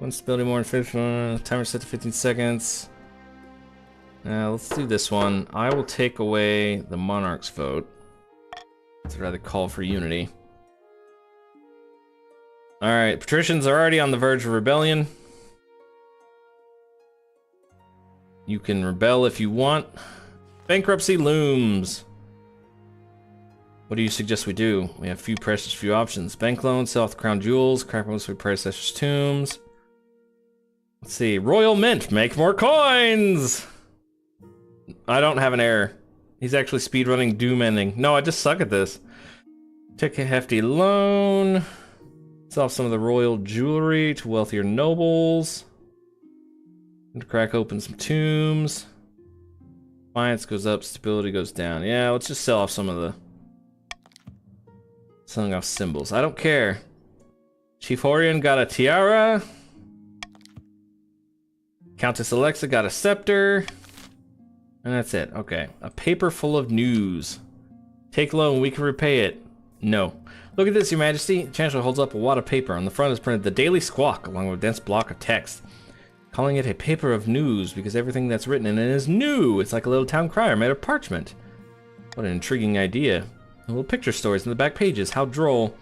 stability more than 15. Timer set to 15 seconds. Let's do this one. I will take away the monarch's vote. I'd rather call for unity. Alright, patricians are already on the verge of rebellion. You can rebel if you want. Bankruptcy looms. What do you suggest we do? We have few options. Bank loans, sell off the crown jewels, crack most of predecessors' tombs. Let's see. Royal Mint, make more coins! I don't have an error. He's actually speedrunning Doom Ending. No, I just suck at this. Take a hefty loan. Sell off some of the royal jewelry to wealthier nobles. And crack open some tombs. Defiance goes up, stability goes down. Yeah, let's just sell off some of the... Selling off symbols. I don't care. Chief Horian got a tiara. Countess Alexa got a scepter. And that's it. Okay. A paper full of news. Take loan, we can repay it. No. Look at this, Your Majesty. The Chancellor holds up a wad of paper. On the front is printed the Daily Squawk, along with a dense block of text. Calling it a paper of news because everything that's written in it is new. It's like a little town crier made of parchment. What an intriguing idea. A little picture stories in the back pages. How droll.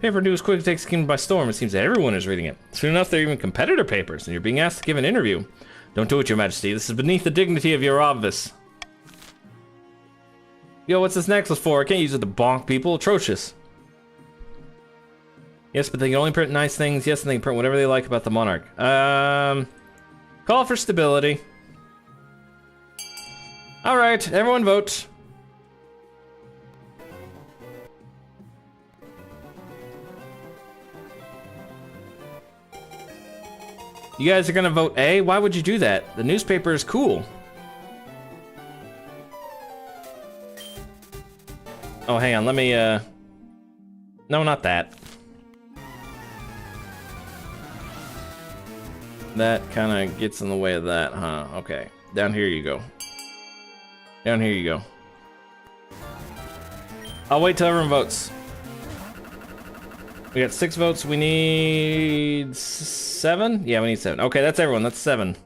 Paper news quickly takes the kingdom by storm. It seems that everyone is reading it. Soon enough, they're even competitor papers, and you're being asked to give an interview. Don't do it, Your Majesty. This is beneath the dignity of your office. Yo, what's this necklace for? I can't use it to bonk people. Atrocious. Yes, but they can only print nice things. Yes, and they can print whatever they like about the monarch. Call for stability. Alright, everyone vote. You guys are gonna vote A? Why would you do that? The newspaper is cool. Oh, hang on, let me, no, not that. That kind of gets in the way of that, huh? Okay, down here you go. Down here you go. I'll wait till everyone votes. We got 6 votes, we need 7? Yeah, we need 7. Okay, that's everyone, that's 7.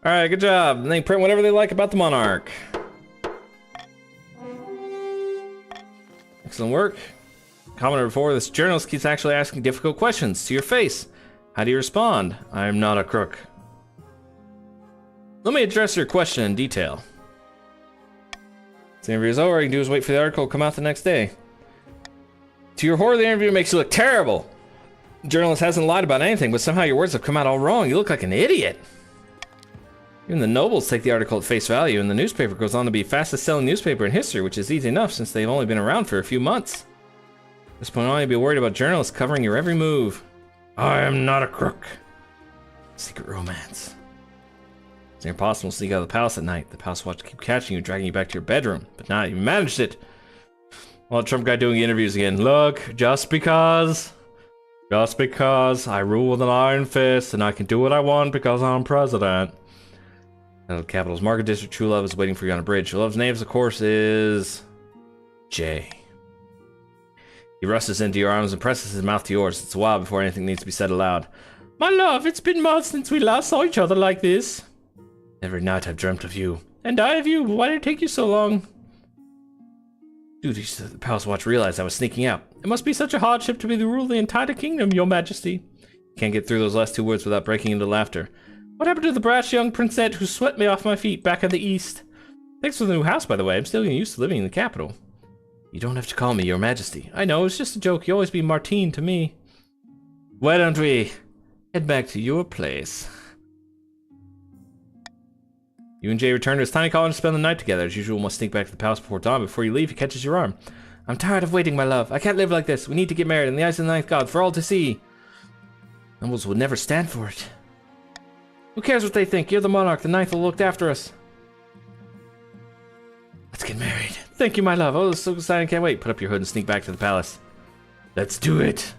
Alright, good job. And they print whatever they like about the monarch. Excellent work. Commented before, this journalist keeps actually asking difficult questions to your face. How do you respond? I am not a crook. Let me address your question in detail. Once the interview is over, all you can do is wait for the article to come out the next day. To your horror, the interview makes you look terrible. The journalist hasn't lied about anything, but somehow your words have come out all wrong. You look like an idiot. Even the nobles take the article at face value, and the newspaper goes on to be the fastest selling newspaper in history, which is easy enough since they've only been around for a few months. At this point on, you'd be worried about journalists covering your every move. I am not a crook. Secret romance. It's near impossible to sneak out of the palace at night. The palace watch keep catching you, dragging you back to your bedroom. But now you managed it. Well, Trump guy doing interviews again. Look, just because I rule with an iron fist and I can do what I want because I'm president. Now the capital's market district, true love is waiting for you on a bridge. True love's name, of course, is Jay. He rushes into your arms and presses his mouth to yours. It's a while before anything needs to be said aloud. My love, it's been months since we last saw each other like this. Every night I've dreamt of you. And I of you. Why did it take you so long? Duties to the Palace Watch realized I was sneaking out. It must be such a hardship to be the ruler of the entire kingdom, Your Majesty. Can't get through those last 2 words without breaking into laughter. What happened to the brash young princess who swept me off my feet back in the east? Thanks for the new house, by the way. I'm still getting used to living in the capital. You don't have to call me Your Majesty. I know, it's just a joke. You always be Martine to me. Why don't we head back to your place? You and Jay return to his tiny colony to spend the night together. As usual, must sneak back to the palace before dawn. Before you leave, he catches your arm. I'm tired of waiting, my love. I can't live like this. We need to get married in the eyes of the ninth god for all to see. Nobles would never stand for it. Who cares what they think? You're the monarch. The ninth will look after us. Let's get married. Thank you, my love. Oh, this is so exciting. Can't wait. Put up your hood and sneak back to the palace. Let's do it.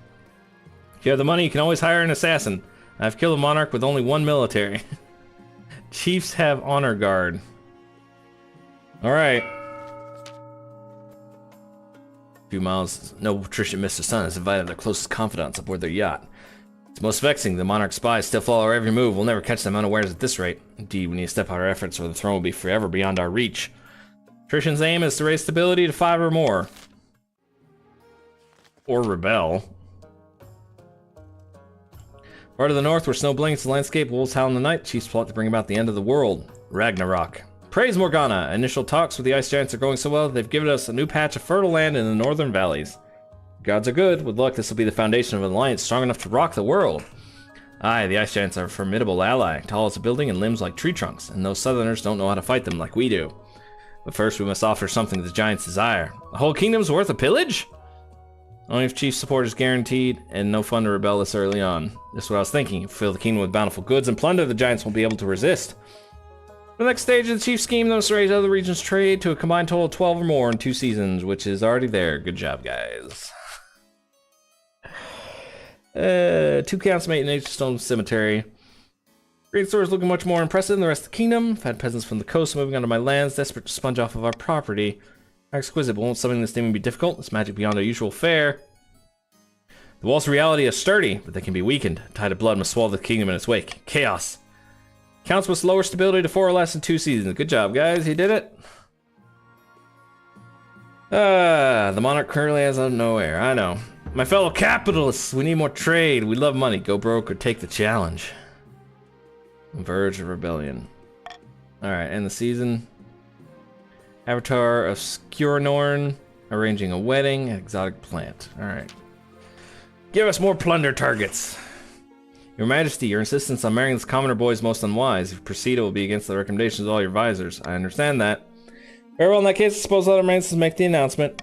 If you have the money, you can always hire an assassin. I've killed a monarch with only 1 military. Chiefs have honor guard. Alright. A few miles, no Patrician Mr. Sun has invited their closest confidants aboard their yacht. It's most vexing. The monarch's spies still follow our every move. We'll never catch them unawares at this rate. Indeed, we need to step out our efforts or the throne will be forever beyond our reach. Patrician's aim is to raise stability to 5 or more. Or rebel. Far to the north, where snow blankets the landscape, wolves howl in the night, chiefs plot to bring about the end of the world. Ragnarok. Praise Morgana! Initial talks with the ice giants are going so well that they've given us a new patch of fertile land in the northern valleys. Gods are good. With luck, this will be the foundation of an alliance strong enough to rock the world. Aye, the ice giants are a formidable ally, tall as a building and limbs like tree trunks, and those southerners don't know how to fight them like we do. But first, we must offer something the giants desire. The whole kingdom's worth of pillage? Only if chief support is guaranteed, and no fun to rebel this early on. This is what I was thinking. If we fill the kingdom with bountiful goods and plunder, the giants won't be able to resist. The next stage of the chief's scheme, they'll raise other regions' trade to a combined total of 12 or more in 2 seasons, which is already there. Good job, guys. 2 counts made in Nature Stone Cemetery. Great Sword is looking much more impressive than the rest of the kingdom. I've had peasants from the coast moving onto my lands, desperate to sponge off of our property. How exquisite, but won't something this thing be difficult? It's magic beyond our usual fare. The walls of reality are sturdy, but they can be weakened. A tide of blood must swallow the kingdom in its wake. Chaos. Counts must lower stability to 4 or less in 2 seasons. Good job, guys. You did it. The monarch currently has no heir. I know. My fellow capitalists, we need more trade. We love money. Go broke or take the challenge. Verge of rebellion. Alright, end the season. Avatar of Skuranorn. Arranging a wedding. Exotic plant. Alright. Give us more plunder targets. Your Majesty, your insistence on marrying this commoner boy is most unwise. If you proceed, it will be against the recommendations of all your advisors. I understand that. Very well, in that case, I suppose all that remains is make the announcement.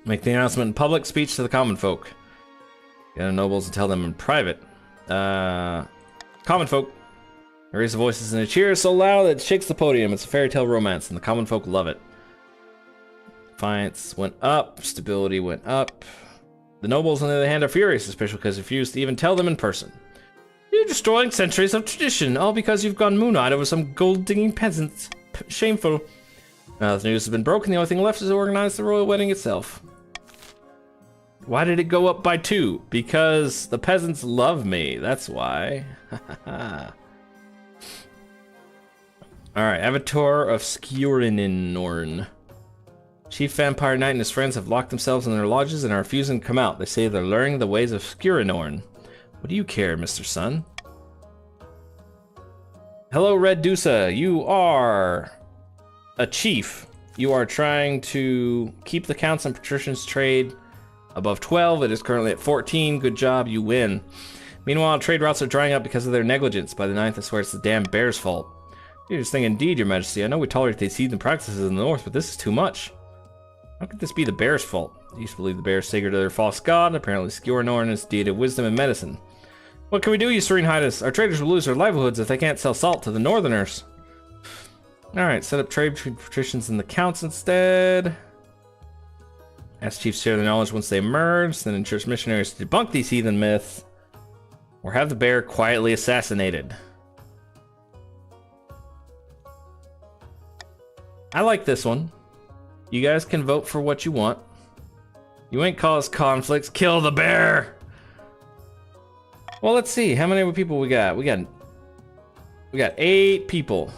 Make the announcement in public, speech to the common folk. Get the nobles and tell them in private. Common folk. Raise the voices in a cheer so loud that it shakes the podium. It's a fairy tale romance, and the common folk love it. Defiance went up. Stability went up. The nobles, on the other hand, are furious, especially because they refuse to even tell them in person. You're destroying centuries of tradition, all because you've gone moon-eyed over some gold-digging peasants. Shameful. Now the news has been broken, the only thing left is to organize the royal wedding itself. Why did it go up by 2? Because the peasants love me, that's why. Alright, Avatar of Skuranorn. Chief Vampire Knight and his friends have locked themselves in their lodges and are refusing to come out. They say they're learning the ways of Skuranorn. What do you care, Mr. Sun? Hello, Red Dusa. You are a chief. You are trying to keep the counts and patricians trade above 12. It is currently at 14. Good job, you win. Meanwhile, trade routes are drying up because of their negligence. By the 9th, I swear it's the damn bear's fault. Serious thing indeed, your majesty. I know we tolerate these heathen practices in the north, but this is too much. How could this be the bear's fault? They used to believe the bear is sacred to their false god. Apparently, Skuranorn is deity of wisdom and medicine. What can we do, you serene highness? Our traders will lose their livelihoods if they can't sell salt to the northerners. Alright, set up trade between patricians and the counts instead. Ask chiefs to share their knowledge once they emerge, then ensures missionaries to debunk these heathen myths. Or have the bear quietly assassinated. I like this one. You guys can vote for what you want. You ain't caused conflicts. Kill the bear! Well, let's see. How many people we got? We got 8 people.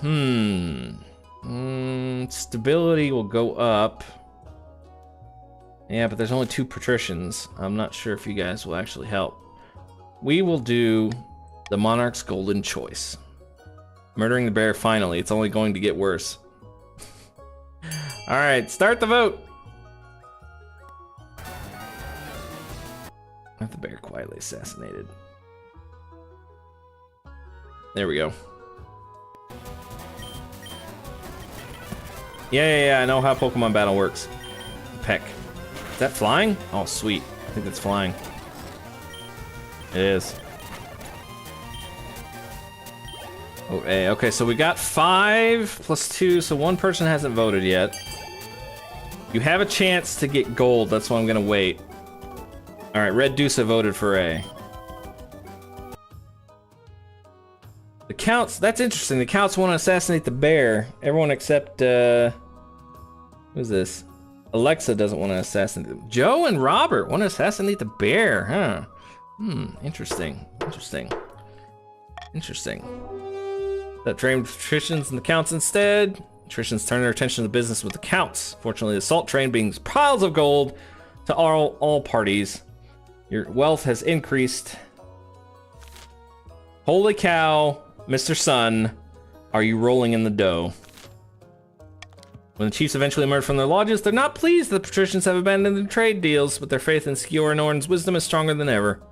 Stability will go up. Yeah, but there's only 2 patricians. I'm not sure if you guys will actually help. We will do the Monarch's Golden Choice. Murdering the bear, finally. It's only going to get worse. Alright, start the vote! Have the bear quietly assassinated. There we go. Yeah, I know how Pokemon Battle works. Peck. Is that flying? Oh, sweet. I think that's flying. It is. Oh, hey, okay, so we got 5 plus 2, so 1 person hasn't voted yet. You have a chance to get gold, that's why I'm gonna wait. Alright, Red Dusa voted for A. The counts, that's interesting. The counts want to assassinate the bear. Everyone except, who's this? Alexa doesn't want to assassinate them. Joe and Robert want to assassinate the bear, huh? Interesting. That trained patricians and the counts instead. Patricians turn their attention to the business with the counts. Fortunately, the salt train brings piles of gold to all parties. Your wealth has increased. Holy cow, Mr. Sun, are you rolling in the dough? When the chiefs eventually emerge from their lodges, they're not pleased that the patricians have abandoned their trade deals, but their faith in Skuranorn's wisdom is stronger than ever.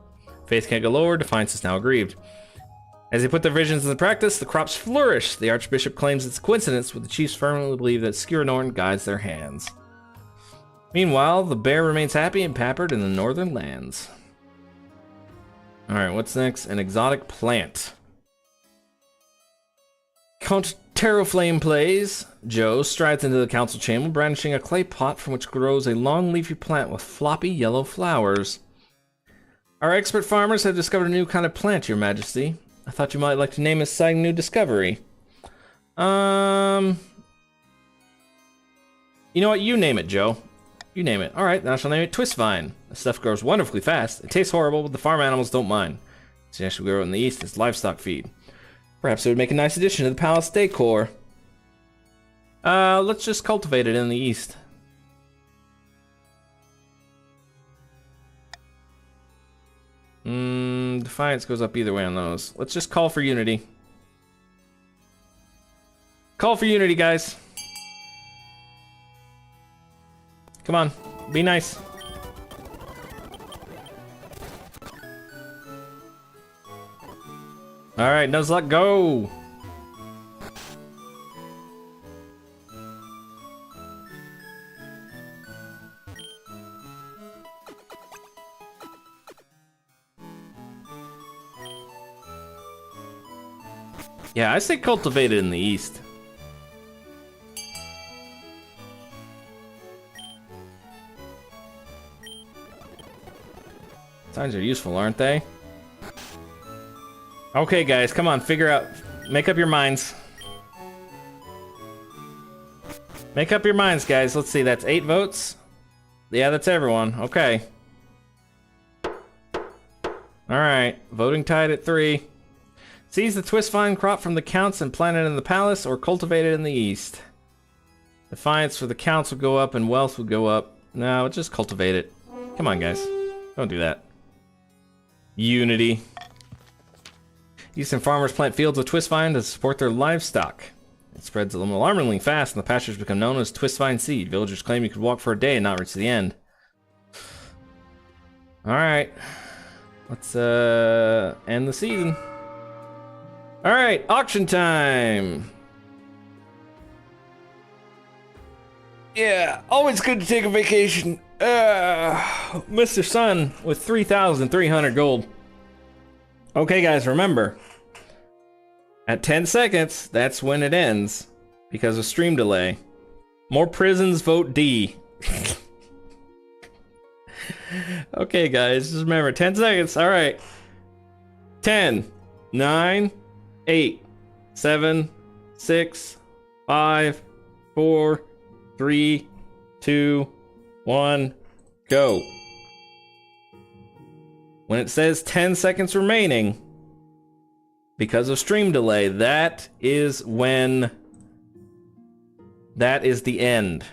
Faith can't go lower, defiance is now aggrieved. As they put their visions into practice, the crops flourish. The Archbishop claims it's a coincidence, but the chiefs firmly believe that Skuranorn guides their hands. Meanwhile, the bear remains happy and pampered in the northern lands. Alright, what's next? An exotic plant. Count Terraflame plays. Joe strides into the council chamber, brandishing a clay pot from which grows a long leafy plant with floppy yellow flowers. Our expert farmers have discovered a new kind of plant, Your Majesty. I thought you might like to name this exciting new discovery. You know what? You name it, Joe. You name it. All right, then I shall name it Twist Vine. The stuff grows wonderfully fast. It tastes horrible, but the farm animals don't mind. It's actually grow in the east as livestock feed. Perhaps it would make a nice addition to the palace decor. Let's just cultivate it in the east. Defiance goes up either way on those. Let's just call for unity. Call for unity, guys. Come on, be nice. All right, Nuzlocke, go. Yeah, I say cultivated in the east. Signs are useful, aren't they? Okay, guys, come on, figure out. Make up your minds. Make up your minds, guys. Let's see, that's 8 votes. Yeah, that's everyone. Okay. Alright, voting tied at 3. Seize the twist vine crop from the counts and plant it in the palace, or cultivate it in the east. Defiance for the counts would go up and wealth would go up. No, just cultivate it. Come on, guys. Don't do that. Unity. Eastern farmers plant fields of twist vine to support their livestock. It spreads alarmingly fast, and the pastures become known as twist vine seed. Villagers claim you could walk for a day and not reach the end. Alright. Let's end the season. Alright, auction time! Yeah, always good to take a vacation. Mr. Sun with 3,300 gold. Okay, guys, remember, at 10 seconds, that's when it ends because of stream delay. More prisons, vote D. Okay, guys, just remember, 10 seconds. All right. 10, 9, 8, 7, 6, 5, 4, 3, 2, 1, go. When it says 10 seconds remaining, because of stream delay, that is when, that is the end.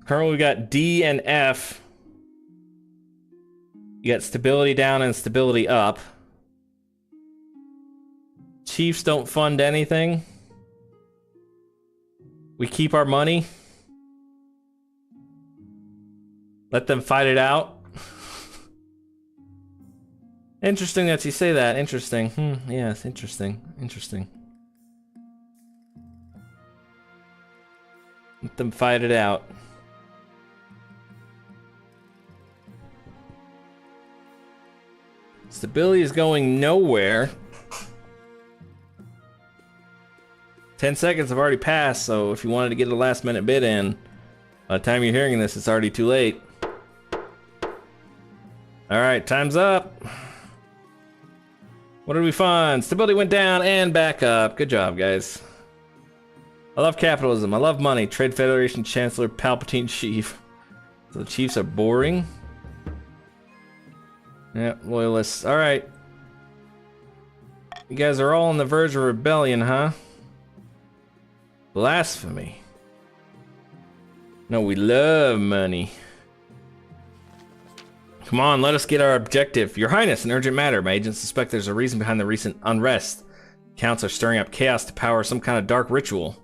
Currently we got D and F. You got stability down and stability up. Chiefs don't fund anything. We keep our money. Let them fight it out. Interesting that you say that. Interesting. Yes, interesting. Interesting. Let them fight it out. Stability is going nowhere. 10 seconds have already passed, so if you wanted to get a last minute bid in, by the time you're hearing this, it's already too late. Alright, time's up. What did we find? Stability went down and back up. Good job, guys. I love capitalism. I love money. Trade Federation Chancellor Palpatine Chief. So the Chiefs are boring. Yep, loyalists. Alright. You guys are all on the verge of rebellion, huh? Blasphemy. No, we love money. Come on, let us get our objective. Your Highness, an urgent matter. My agents suspect there's a reason behind the recent unrest. Counts are stirring up chaos to power some kind of dark ritual.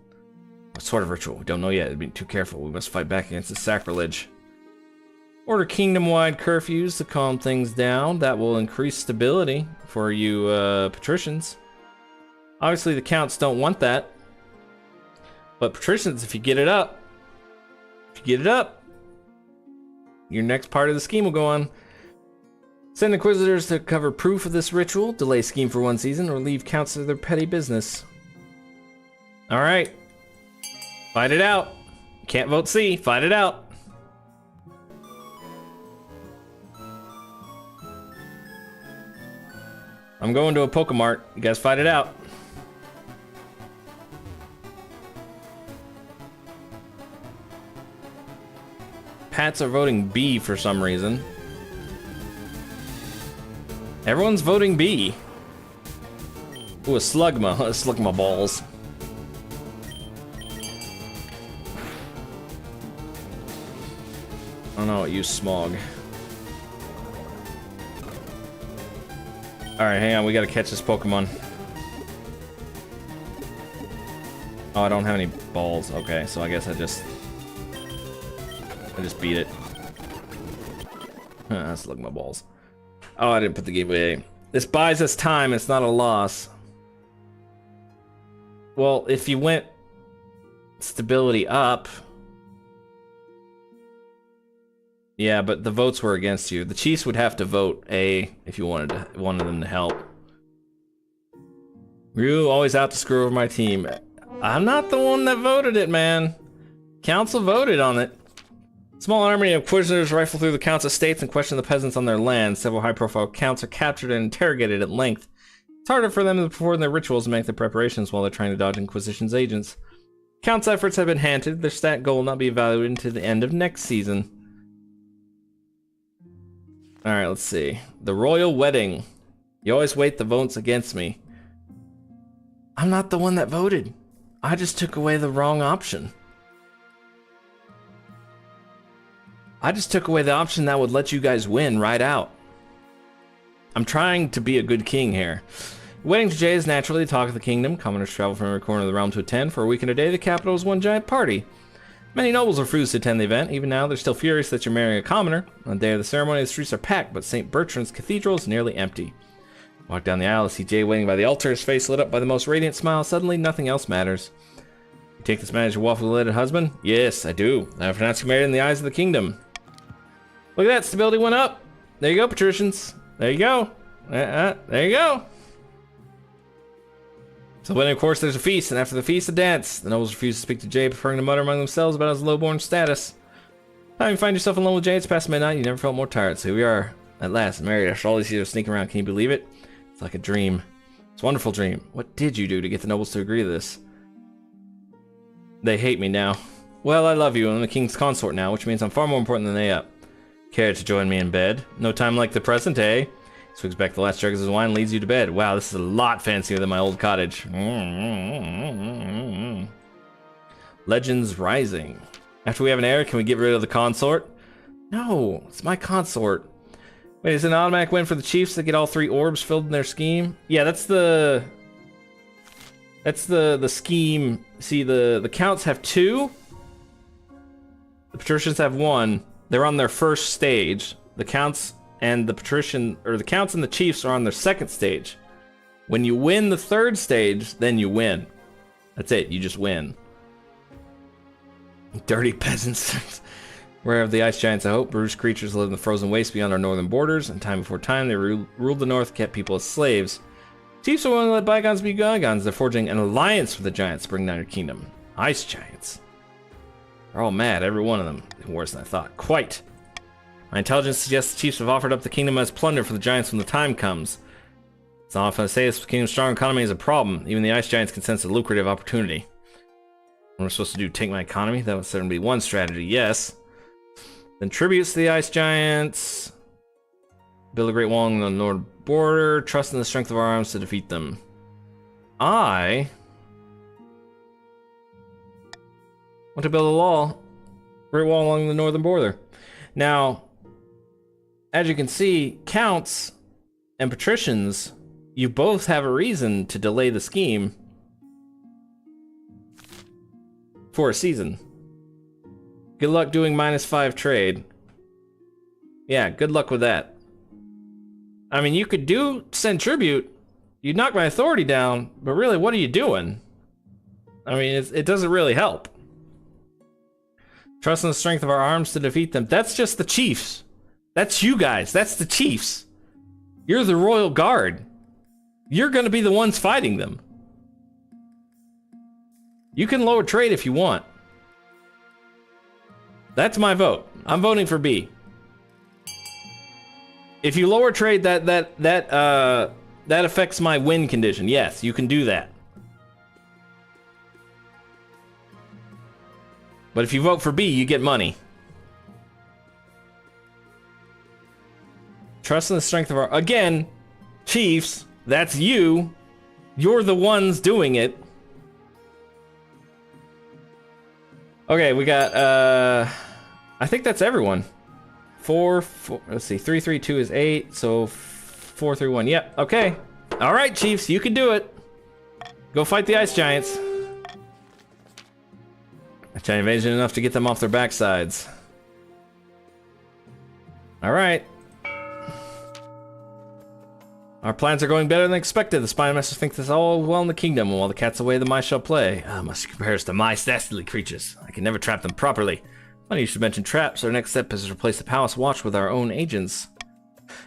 What sort of ritual? We don't know yet. Be too careful. We must fight back against this sacrilege. Order kingdom-wide curfews to calm things down. That will increase stability for you patricians. Obviously, the counts don't want that. But patricians, if you get it up, your next part of the scheme will go on. Send inquisitors to cover proof of this ritual, delay scheme for 1 season, or leave counts to their petty business. Alright. Fight it out. Can't vote C. Fight it out. I'm going to a Pokemart. You guys fight it out. Pats are voting B for some reason. Everyone's voting B. Ooh, a Slugma. A Slugma balls. I don't know what use Smog. Alright, hang on, we gotta catch this Pokemon. Oh, I don't have any balls. Okay, so I guess I just beat it. Let's look at my balls. Oh, I didn't put the giveaway. This buys us time, it's not a loss. Well, if you went stability up. Yeah, but the votes were against you. The Chiefs would have to vote A if you wanted them to help. Ryu always out to screw over my team. I'm not the one that voted it, man. Council voted on it. Small army of inquisitors rifle through the count's estates and question the peasants on their lands. Several high-profile counts are captured and interrogated at length. It's harder for them to perform their rituals and make their preparations while they're trying to dodge Inquisition's agents. Count's efforts have been hinted. Their stat goal will not be evaluated until the end of next season. Alright, let's see. The Royal Wedding. You always weight the votes against me. I'm not the one that voted. I just took away the wrong option. I just took away the option that would let you guys win right out. I'm trying to be a good king here. Wedding to Jay is naturally the talk of the kingdom. Commoners travel from every corner of the realm to attend. For a week and a day, the capital is one giant party. Many nobles refuse to attend the event. Even now, they're still furious that you're marrying a commoner. On the day of the ceremony, the streets are packed, but St. Bertrand's Cathedral is nearly empty. Walk down the aisle, see Jay waiting by the altar, his face lit up by the most radiant smile. Suddenly, nothing else matters. You take this man as your waffle-related husband? Yes, I do. I have pronounced you married in the eyes of the kingdom. Look at that, stability went up. There you go, patricians. There you go. There you go. So then, of course, there's a feast, and after the feast, a dance. The nobles refuse to speak to Jay, preferring to mutter among themselves about his lowborn status. Time you find yourself alone with Jay, it's past midnight, you never felt more tired. So here we are, at last, married after all these years of sneaking around. Can you believe it? It's like a dream. It's a wonderful dream. What did you do to get the nobles to agree to this? They hate me now. Well, I love you, and I'm the king's consort now, which means I'm far more important than they are. Care to join me in bed? No time like the present, eh? Swigs back the last jug of his wine, leads you to bed. Wow, this is a lot fancier than my old cottage. Legends Rising. After we have an heir, can we get rid of the consort? No, it's my consort. Wait, is it an automatic win for the Chiefs that get all 3 orbs filled in their scheme? Yeah, that's the scheme. See, the counts have 2. The patricians have 1. They're on their first stage. The counts and the counts and the Chiefs are on their second stage. When you win the third stage, then you win. That's it, you just win. Dirty peasants. Where have the ice giants a hope? Brutish creatures live in the frozen wastes beyond our northern borders, and time before time they ruled the north, kept people as slaves. Chiefs are willing to let bygones be bygones. They're forging an alliance with the giants to bring down your kingdom. Ice giants. They're all mad, every one of them. Worse than I thought. Quite. My intelligence suggests the Chiefs have offered up the kingdom as plunder for the giants when the time comes. It's not often I say this, but the kingdom's strong economy is a problem. Even the ice giants can sense a lucrative opportunity. What am I supposed to do? Take my economy? That would certainly be one strategy, yes. Then tributes to the ice giants. Build a great wall on the northern border. Trust in the strength of our arms to defeat them. I want to build a great wall along the northern border. Now, as you can see, counts and patricians, you both have a reason to delay the scheme for a season. Good luck doing -5 trade. Yeah, good luck with that. I mean, you could send tribute. You'd knock my authority down, but really, what are you doing? I mean, it doesn't really help. Trust in the strength of our arms to defeat them. That's just the Chiefs. That's you guys. That's the Chiefs. You're the Royal Guard. You're going to be the ones fighting them. You can lower trade if you want. That's my vote. I'm voting for B. If you lower trade, that that affects my win condition. Yes, you can do that. But if you vote for B, you get money. Trust in the strength of our... Again, Chiefs, that's you. You're the ones doing it. Okay, we got, I think that's everyone. 4, let's see, 3, 3, 2 is 8, so 4, 3, 1, yep, okay. All right, Chiefs, you can do it. Go fight the Ice Giants. Giant invasion enough to get them off their backsides. All right. Our plans are going better than expected. The Spine Masters think this all well in the kingdom, and while the cat's away, the mice shall play. Must compares to mice, dastardly creatures. I can never trap them properly. Funny you should mention traps. Our next step is to replace the palace watch with our own agents.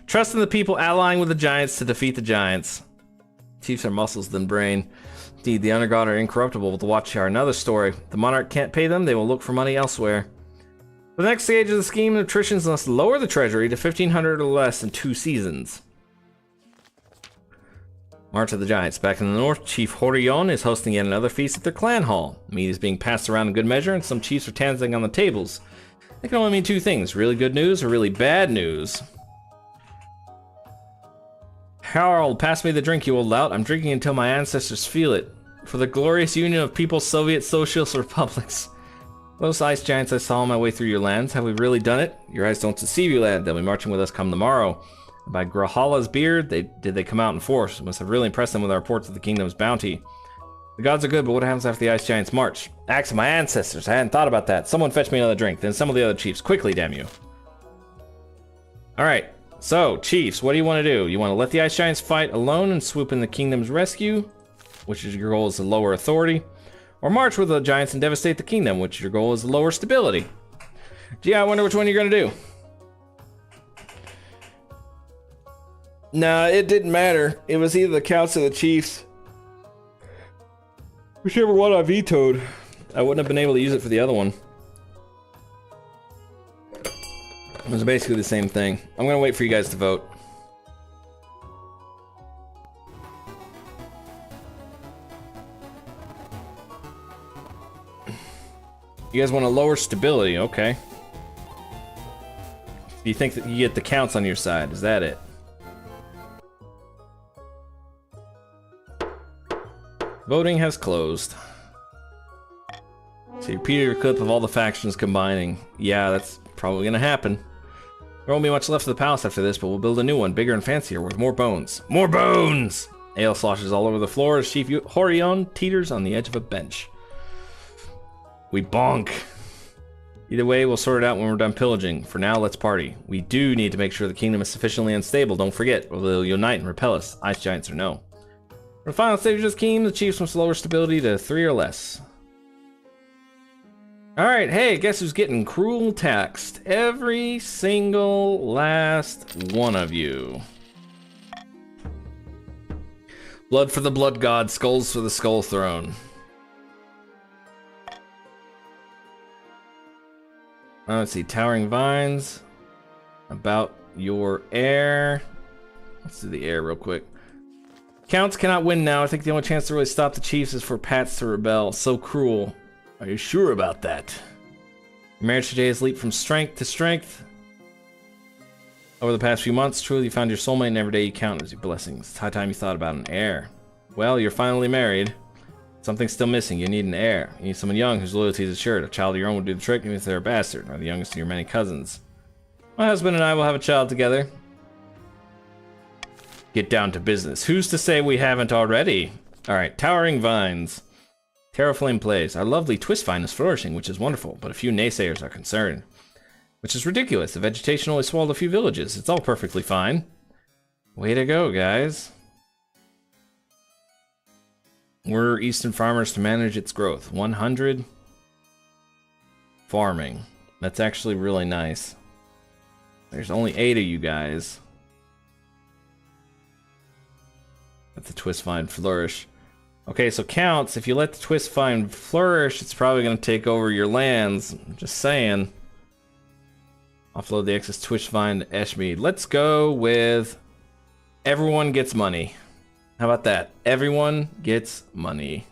Trust in the people allying with the giants to defeat the giants. Chiefs are muscles than brain. Indeed, the Undergod are incorruptible, but the watch are another story. If the monarch can't pay them, they will look for money elsewhere. For the next stage of the scheme, the patricians must lower the treasury to 1,500 or less in 2 seasons. March of the Giants. Back in the north, Chief Horion is hosting yet another feast at their clan hall. Meat is being passed around in good measure, and some chiefs are dancing on the tables. That can only mean 2 things, really good news or really bad news. Harold, pass me the drink, you old lout. I'm drinking until my ancestors feel it. For the glorious union of people's Soviet Socialist Republics. Those ice giants I saw on my way through your lands, have we really done it? Your eyes don't deceive you, lad. They'll be marching with us come tomorrow. By Grahala's beard, did they come out in force? Must have really impressed them with our reports of the kingdom's bounty. The gods are good, but what happens after the ice giants march? Axe of my ancestors. I hadn't thought about that. Someone fetch me another drink. Then some of the other chiefs. Quickly, damn you. Alright. So, chiefs, what do you want to do? You want to let the ice giants fight alone and swoop in the kingdom's rescue, which is your goal is to lower authority, or march with the giants and devastate the kingdom, which your goal is to lower stability? Gee, I wonder which one you're going to do. Nah, it didn't matter. It was either the Counts or the Chiefs. Whichever one I vetoed. I wouldn't have been able to use it for the other one. It was basically the same thing. I'm gonna wait for you guys to vote. You guys want to lower stability, okay. You think that you get the Counts on your side, is that it? Voting has closed. See, repeat your clip of all the factions combining. Yeah, that's probably gonna happen. There won't be much left of the palace after this, but we'll build a new one, bigger and fancier, with more bones. More bones! Ale sloshes all over the floor as Chief Horion teeters on the edge of a bench. We bonk. Either way, we'll sort it out when we're done pillaging. For now, let's party. We do need to make sure the kingdom is sufficiently unstable, don't forget, or they'll unite and repel us, ice giants or no. For the final stage of this scheme, the chiefs must lower stability to 3 or less. Alright, hey, guess who's getting cruel taxed? Every single last one of you. Blood for the blood god, skulls for the skull throne. Let's see, towering vines. About your heir. Let's do the heir real quick. Counts cannot win now. I think the only chance to really stop the chiefs is for Pats to rebel. So cruel. Are you sure about that? Your marriage today has leaped from strength to strength. Over the past few months, truly you found your soulmate, and every day you count as your blessings. It's high time you thought about an heir. Well, you're finally married. Something's still missing. You need an heir. You need someone young whose loyalty is assured. A child of your own would do the trick, even if they're a bastard, or the youngest of your many cousins. My husband and I will have a child together. Get down to business. Who's to say we haven't already? Alright, towering vines. Terraflame plays. Our lovely twist vine is flourishing, which is wonderful, but a few naysayers are concerned. Which is ridiculous. The vegetation only swallowed a few villages. It's all perfectly fine. Way to go, guys. We're Eastern farmers to manage its growth. 100 farming. That's actually really nice. There's only 8 of you guys. Let the twist vine flourish. Okay, so counts. If you let the twist vine flourish, it's probably going to take over your lands. I'm just saying. Offload the excess twist vine to Eshmead. Let's go with everyone gets money. How about that? Everyone gets money.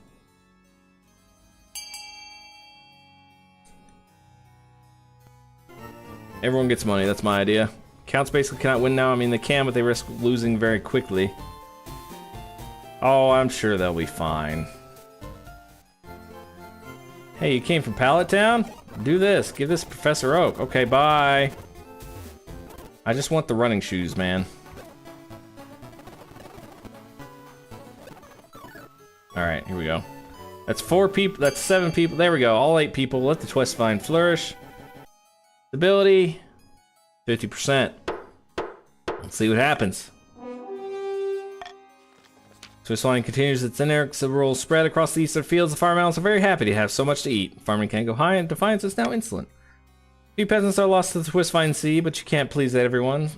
Everyone gets money, that's my idea. Counts basically cannot win now. I mean, they can, but they risk losing very quickly. Oh, I'm sure they'll be fine. Hey, you came from Pallet Town? Do this. Give this Professor Oak. Okay, bye. I just want the running shoes, man. Alright, here we go. That's 4 people. That's 7 people. There we go. All 8 people. Let the Twist Vine flourish. Stability, 50%. Let's see what happens. Twist Vine continues its inexorable spread across the eastern fields. The farm animals are very happy to have so much to eat. Farming can't go high, and Defiance is now insolent. Few peasants are lost to the Twist Vine Sea, but you can't please everyone.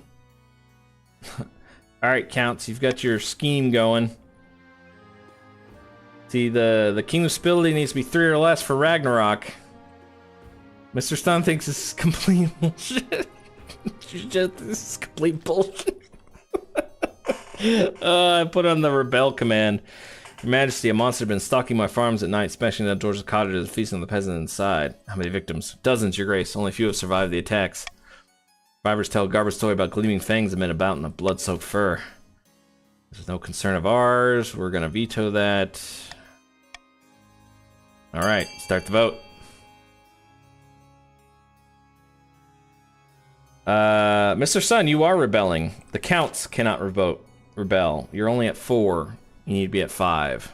Alright, Counts, you've got your scheme going. See, the Kingdom's stability needs to be 3 or less for Ragnarok. Mr. Stun thinks this is complete bullshit. This is complete bullshit. I put on the rebel command. Your Majesty, a monster has been stalking my farms at night, smashing the doors of cottages, feasting on the peasants inside. How many victims? Dozens, Your Grace. Only few have survived the attacks. Survivors tell a garbage story about gleaming fangs amid about in a blood-soaked fur. This is no concern of ours. We're gonna veto that. Alright, start the vote. Mr. Sun, you are rebelling. The Counts cannot rebel. You're only at 4. You need to be at 5.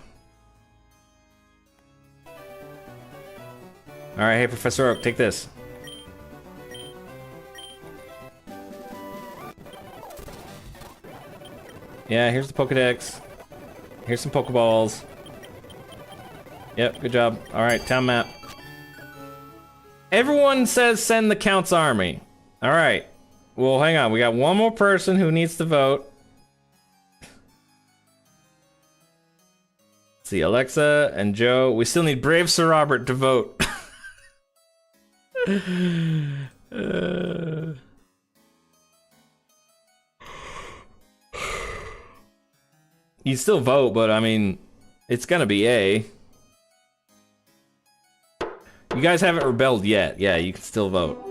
Alright, hey Professor Oak, take this. Yeah, here's the Pokedex. Here's some Pokeballs. Yep, good job. Alright, town map. Everyone says send the Count's army. Alright. Well, hang on. We got one more person who needs to vote. Let's see, Alexa and Joe. We still need Brave Sir Robert to vote. You still vote, but I mean, it's gonna be A. You guys haven't rebelled yet. Yeah, you can still vote.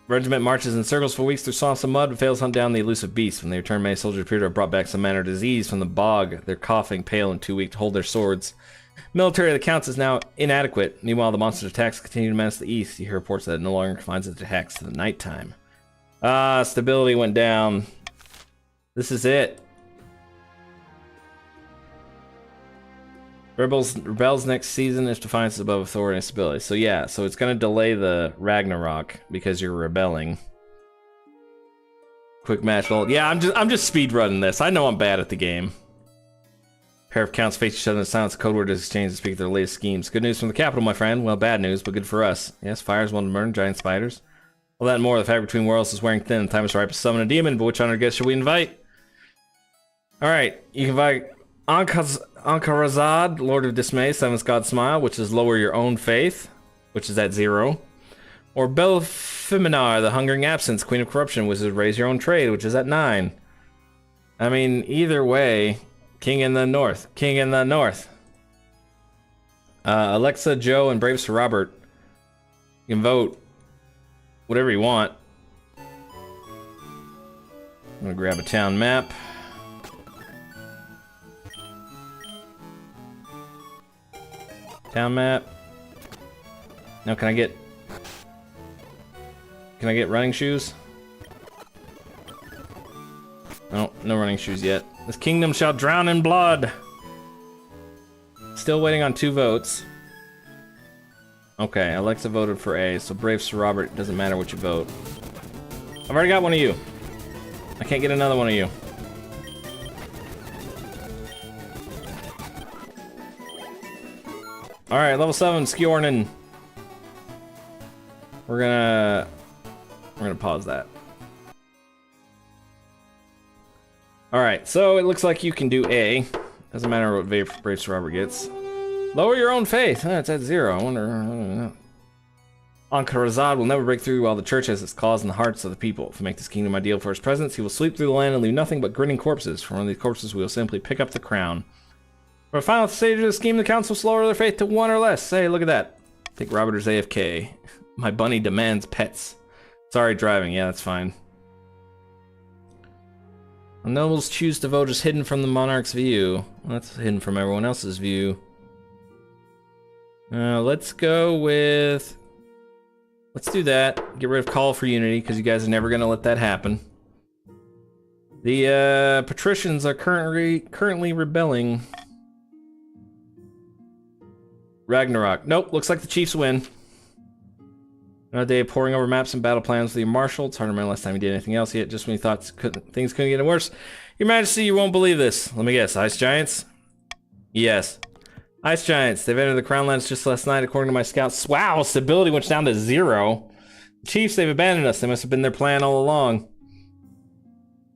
Regiment marches in circles for weeks through swamps and mud, but fails to hunt down the elusive beast. When they return, many soldiers appear to have brought back some manner of disease from the bog. They're coughing, pale, and too weak to hold their swords. Military of the Counts is now inadequate. Meanwhile, the monster's attacks continue to menace the east. You hear reports that it no longer confines its attacks to the nighttime. Stability went down. This is it. Rebels next season if Defiance is above authority and stability. So yeah, so it's gonna delay the Ragnarok because you're rebelling. Quick match. Well, yeah, I'm just speed running this. I know I'm bad at the game. Pair of Counts face each other in silence. Code word is exchanged to speak of their latest schemes. Good news from the capital, my friend. Well, bad news, but good for us. Yes, fires want to burn giant spiders. All that and more. The fabric between worlds is wearing thin. The time is ripe to summon a demon. But which honored guest should we invite? All right, you can invite Ankarazad, Lord of Dismay, Seventh God Smile, which is lower your own faith, which is at 0. Or Belfeminar, the Hungering Absence, Queen of Corruption, which is raise your own trade, which is at 9. I mean, either way, King in the North. King in the North. Alexa, Joe, and Brave Sir Robert. You can vote whatever you want. I'm gonna grab a town map. Town map. Now can I get running shoes? No, no running shoes yet. This kingdom shall drown in blood. Still waiting on 2 votes. Okay, Alexa voted for A, so Brave Sir Robert, doesn't matter what you vote. I've already got one of you. I can't get another one of you. Alright, level 7, Skjornen. We're gonna pause that. Alright, so it looks like you can do A. Doesn't matter what Brave Sir Robert gets. Lower your own faith. It's at 0. I wonder. Ankh-Razad will never break through while the church has its claws in the hearts of the people. If we make this kingdom ideal for his presence, he will sweep through the land and leave nothing but grinning corpses. From one of these corpses, we will simply pick up the crown. For the final stage of the scheme, the council will lower their faith to 1 or less. Hey, look at that. Think Robert is AFK. My bunny demands pets. Sorry, driving. Yeah, that's fine. The nobles choose to vote as hidden from the monarch's view. Well, that's hidden from everyone else's view. Let's go with... Let's do that. Get rid of Call for Unity, because you guys are never going to let that happen. The patricians are currently rebelling. Ragnarok. Nope, looks like the Chiefs win. Another day of poring over maps and battle plans with your marshal. It's hard to remember last time you did anything else yet, just when you thought things couldn't get any worse. Your Majesty, you won't believe this. Let me guess, Ice Giants? Yes. Ice Giants, they've entered the Crownlands just last night, according to my scouts. Wow, stability went down to 0. The Chiefs, they've abandoned us. They must have been their plan all along.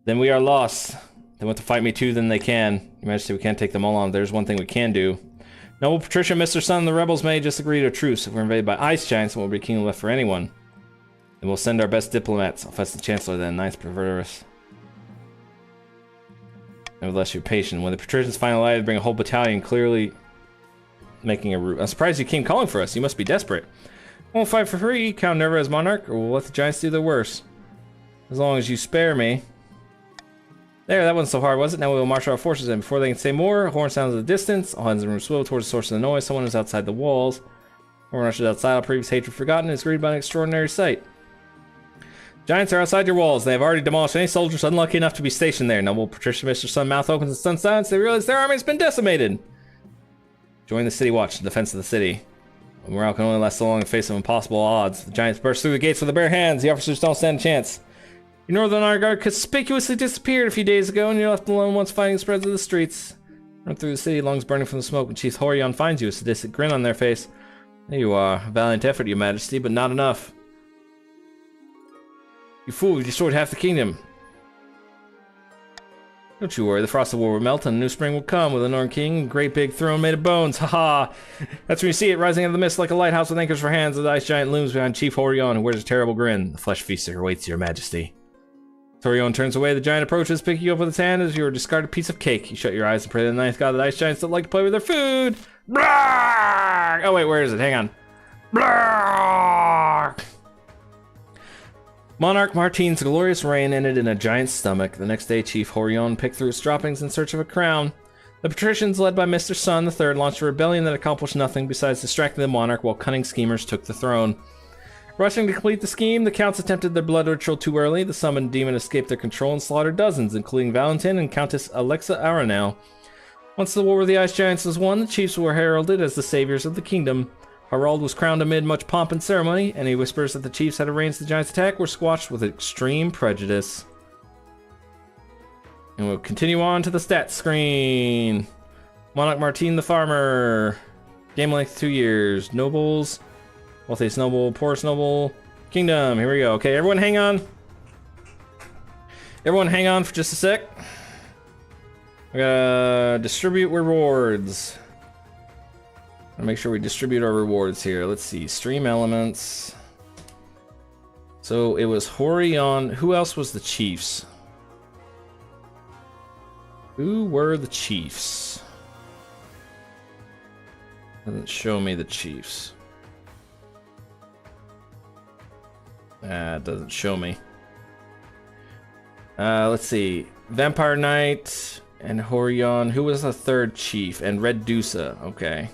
Then we are lost. They want to fight me too, then they can. Your Majesty, we can't take them all on. There's one thing we can do. Noble Patricia, Mr. Sun, the rebels may just agree to a truce. If we're invaded by Ice Giants, there won't be a kingdom left for anyone. Then we'll send our best diplomats. I'll fetch the Chancellor then. Nice perverse. Nevertheless, you're patient. When the patricians finally arrive, they bring a whole battalion, clearly making a route. I'm surprised you came calling for us. You must be desperate. Won't fight for free, Count Nerva as monarch, or we'll let the Giants do their worst. As long as you spare me. There, that wasn't so hard, was it? Now we will marshal our forces in. Before they can say more, a horn sounds at a distance. All hands in the room swivel towards the source of the noise. Someone is outside the walls. Horn rushes outside, all previous hatred forgotten, is greeted by an extraordinary sight. Giants are outside your walls. They have already demolished any soldiers unlucky enough to be stationed there. Noble Patricia, Mr. Sun, mouth opens and stunned silence. They realize their army has been decimated. Join the City Watch, the defense of the city. The morale can only last so long in the face of impossible odds. The Giants burst through the gates with their bare hands. The officers don't stand a chance. Your Northern Honor Guard conspicuously disappeared a few days ago, and you're left alone once fighting spreads of the streets. Run through the city, lungs burning from the smoke, when Chief Horion finds you, a sadistic grin on their face. There you are. A valiant effort, Your Majesty, but not enough. You fool, you destroyed half the kingdom. Don't you worry, the frost of war will melt and a new spring will come with a Norn king and a great big throne made of bones. Haha! That's when you see it rising out of the mist like a lighthouse with anchors for hands. The ice giant looms behind Chief Horion, who wears a terrible grin. The flesh feaster awaits Your Majesty. Horion turns away, the giant approaches, picking you up with his hand as you're a discarded piece of cake. You shut your eyes and pray to the ninth god that ice giants don't like to play with their food. Blah! Oh wait, where is it? Hang on. Blah! Monarch Martine's glorious reign ended in a giant's stomach. The next day, Chief Horion picked through his droppings in search of a crown. The patricians, led by Mr. Sun III, launched a rebellion that accomplished nothing besides distracting the monarch while cunning schemers took the throne. Rushing to complete the scheme, the counts attempted their blood ritual too early. The summoned demon escaped their control and slaughtered dozens, including Valentin and Countess Alexa Aranel. Once the war with the Ice Giants was won, the chiefs were heralded as the saviors of the kingdom. Harald was crowned amid much pomp and ceremony. Any whispers that the chiefs had arranged the Giants' attack were squashed with extreme prejudice. And we'll continue on to the stats screen. Monarch Martine the Farmer. Game length 2 years. Nobles. Wealthiest noble, poorest noble. Kingdom. Here we go. Okay, everyone hang on. Everyone hang on for just a sec. We gotta distribute rewards. I'll make sure we distribute our rewards here. Let's see. Stream elements. So it was Horion. Who else was the chiefs? Who were the chiefs? Doesn't show me the chiefs. It doesn't show me. Let's see. Vampire Knight and Horion. Who was the third chief? And Red Dusa. Okay.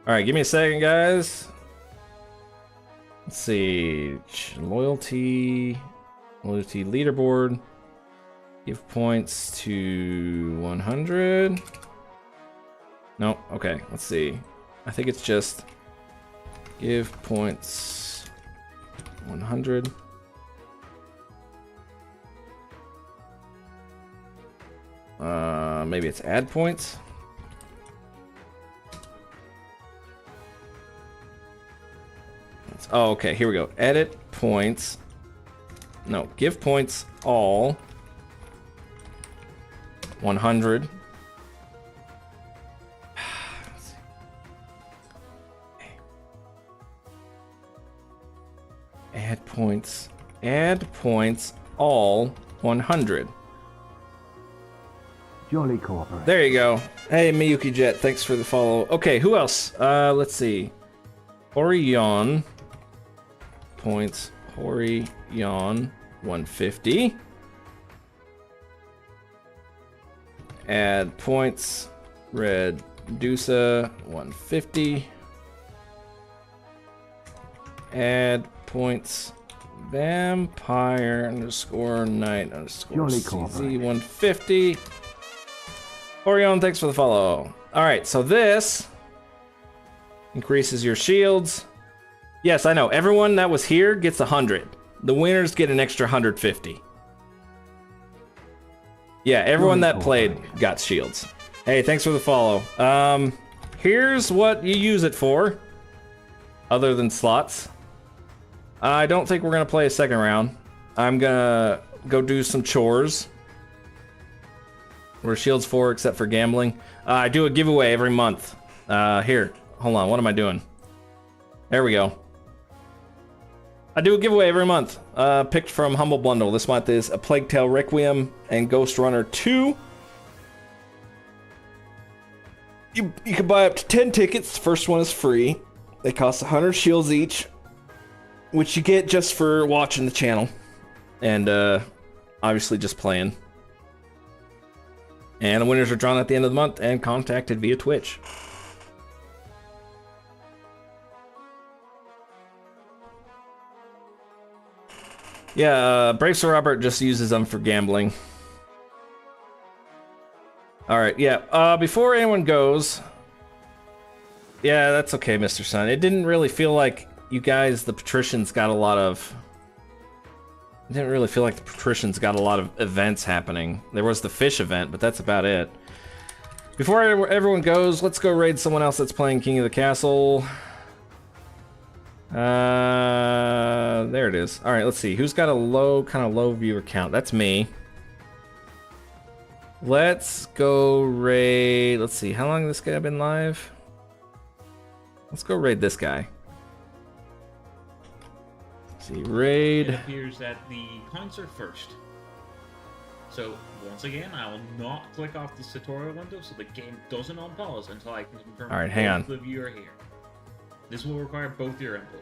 Alright, give me a second, guys. Let's see. Loyalty leaderboard. Give points to 100. No, okay, let's see. I think it's just give points 100. Maybe it's add points. Oh, okay, here we go. Edit points. No, give points all 100. Add points. Add points. All 100. Jolly cooperate. There you go. Hey, Miyuki Jet, thanks for the follow. Okay, who else? Let's see. Horion. Points. Horion. 150. Add points. Red Dusa. 150. Add points. Vampire underscore knight underscore Jolly CZ 150. Orion, thanks for the follow. Alright, so this increases your shields. Yes, I know. Everyone that was here gets 100. The winners get an extra 150. Yeah, everyone that played got shields. Hey, thanks for the follow. Here's what you use it for, other than slots. I don't think we're gonna play a second round. I'm gonna go do some chores. What are shields for except for gambling? I do a giveaway every month. Here, hold on, what am I doing? There we go. I do a giveaway every month, picked from Humble Bundle. This month is A Plague Tale Requiem and Ghost Runner 2. You can buy up to 10 tickets. The first one is free. They cost 100 shields each, which you get just for watching the channel. And obviously just playing. And the winners are drawn at the end of the month and contacted via Twitch. Yeah, Brave Sir Robert just uses them for gambling. Alright, yeah, before anyone goes... Yeah, that's okay, Mr. Sun. It didn't really feel like you guys, the patricians, got a lot of... It didn't really feel like the patricians got a lot of events happening. There was the fish event, but that's about it. Before everyone goes, let's go raid someone else that's playing King of the Castle. There it is. Alright, let's see. Who's got a kind of low viewer count? That's me. Let's go raid... Let's see, how long has this guy been live? Let's go raid this guy. Let's see, raid... It appears that the points are first. So, once again, I will not click off this tutorial window so the game doesn't unpause until I can confirm Alright, hang on. both of you are here. This will require both your input.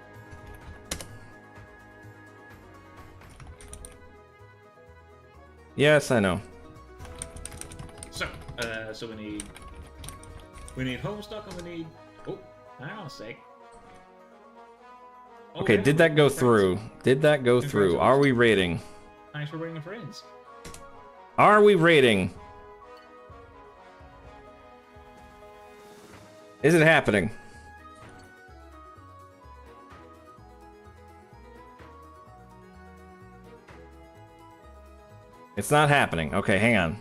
Yes, I know. So we need Homestuck and we need... Oh, hang on a sec. Oh, Okay, yeah, did that go friends. through? Did that go through? Are we raiding? Thanks for bringing friends. Are we raiding? Is it happening? It's not happening. Okay, hang on.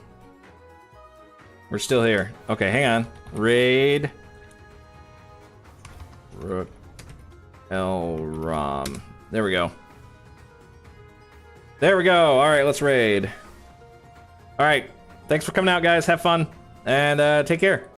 We're still here. Okay, hang on. Raid. Rook. Elrom. There we go. There we go. All right, let's raid. All right. Thanks for coming out, guys. Have fun. And take care.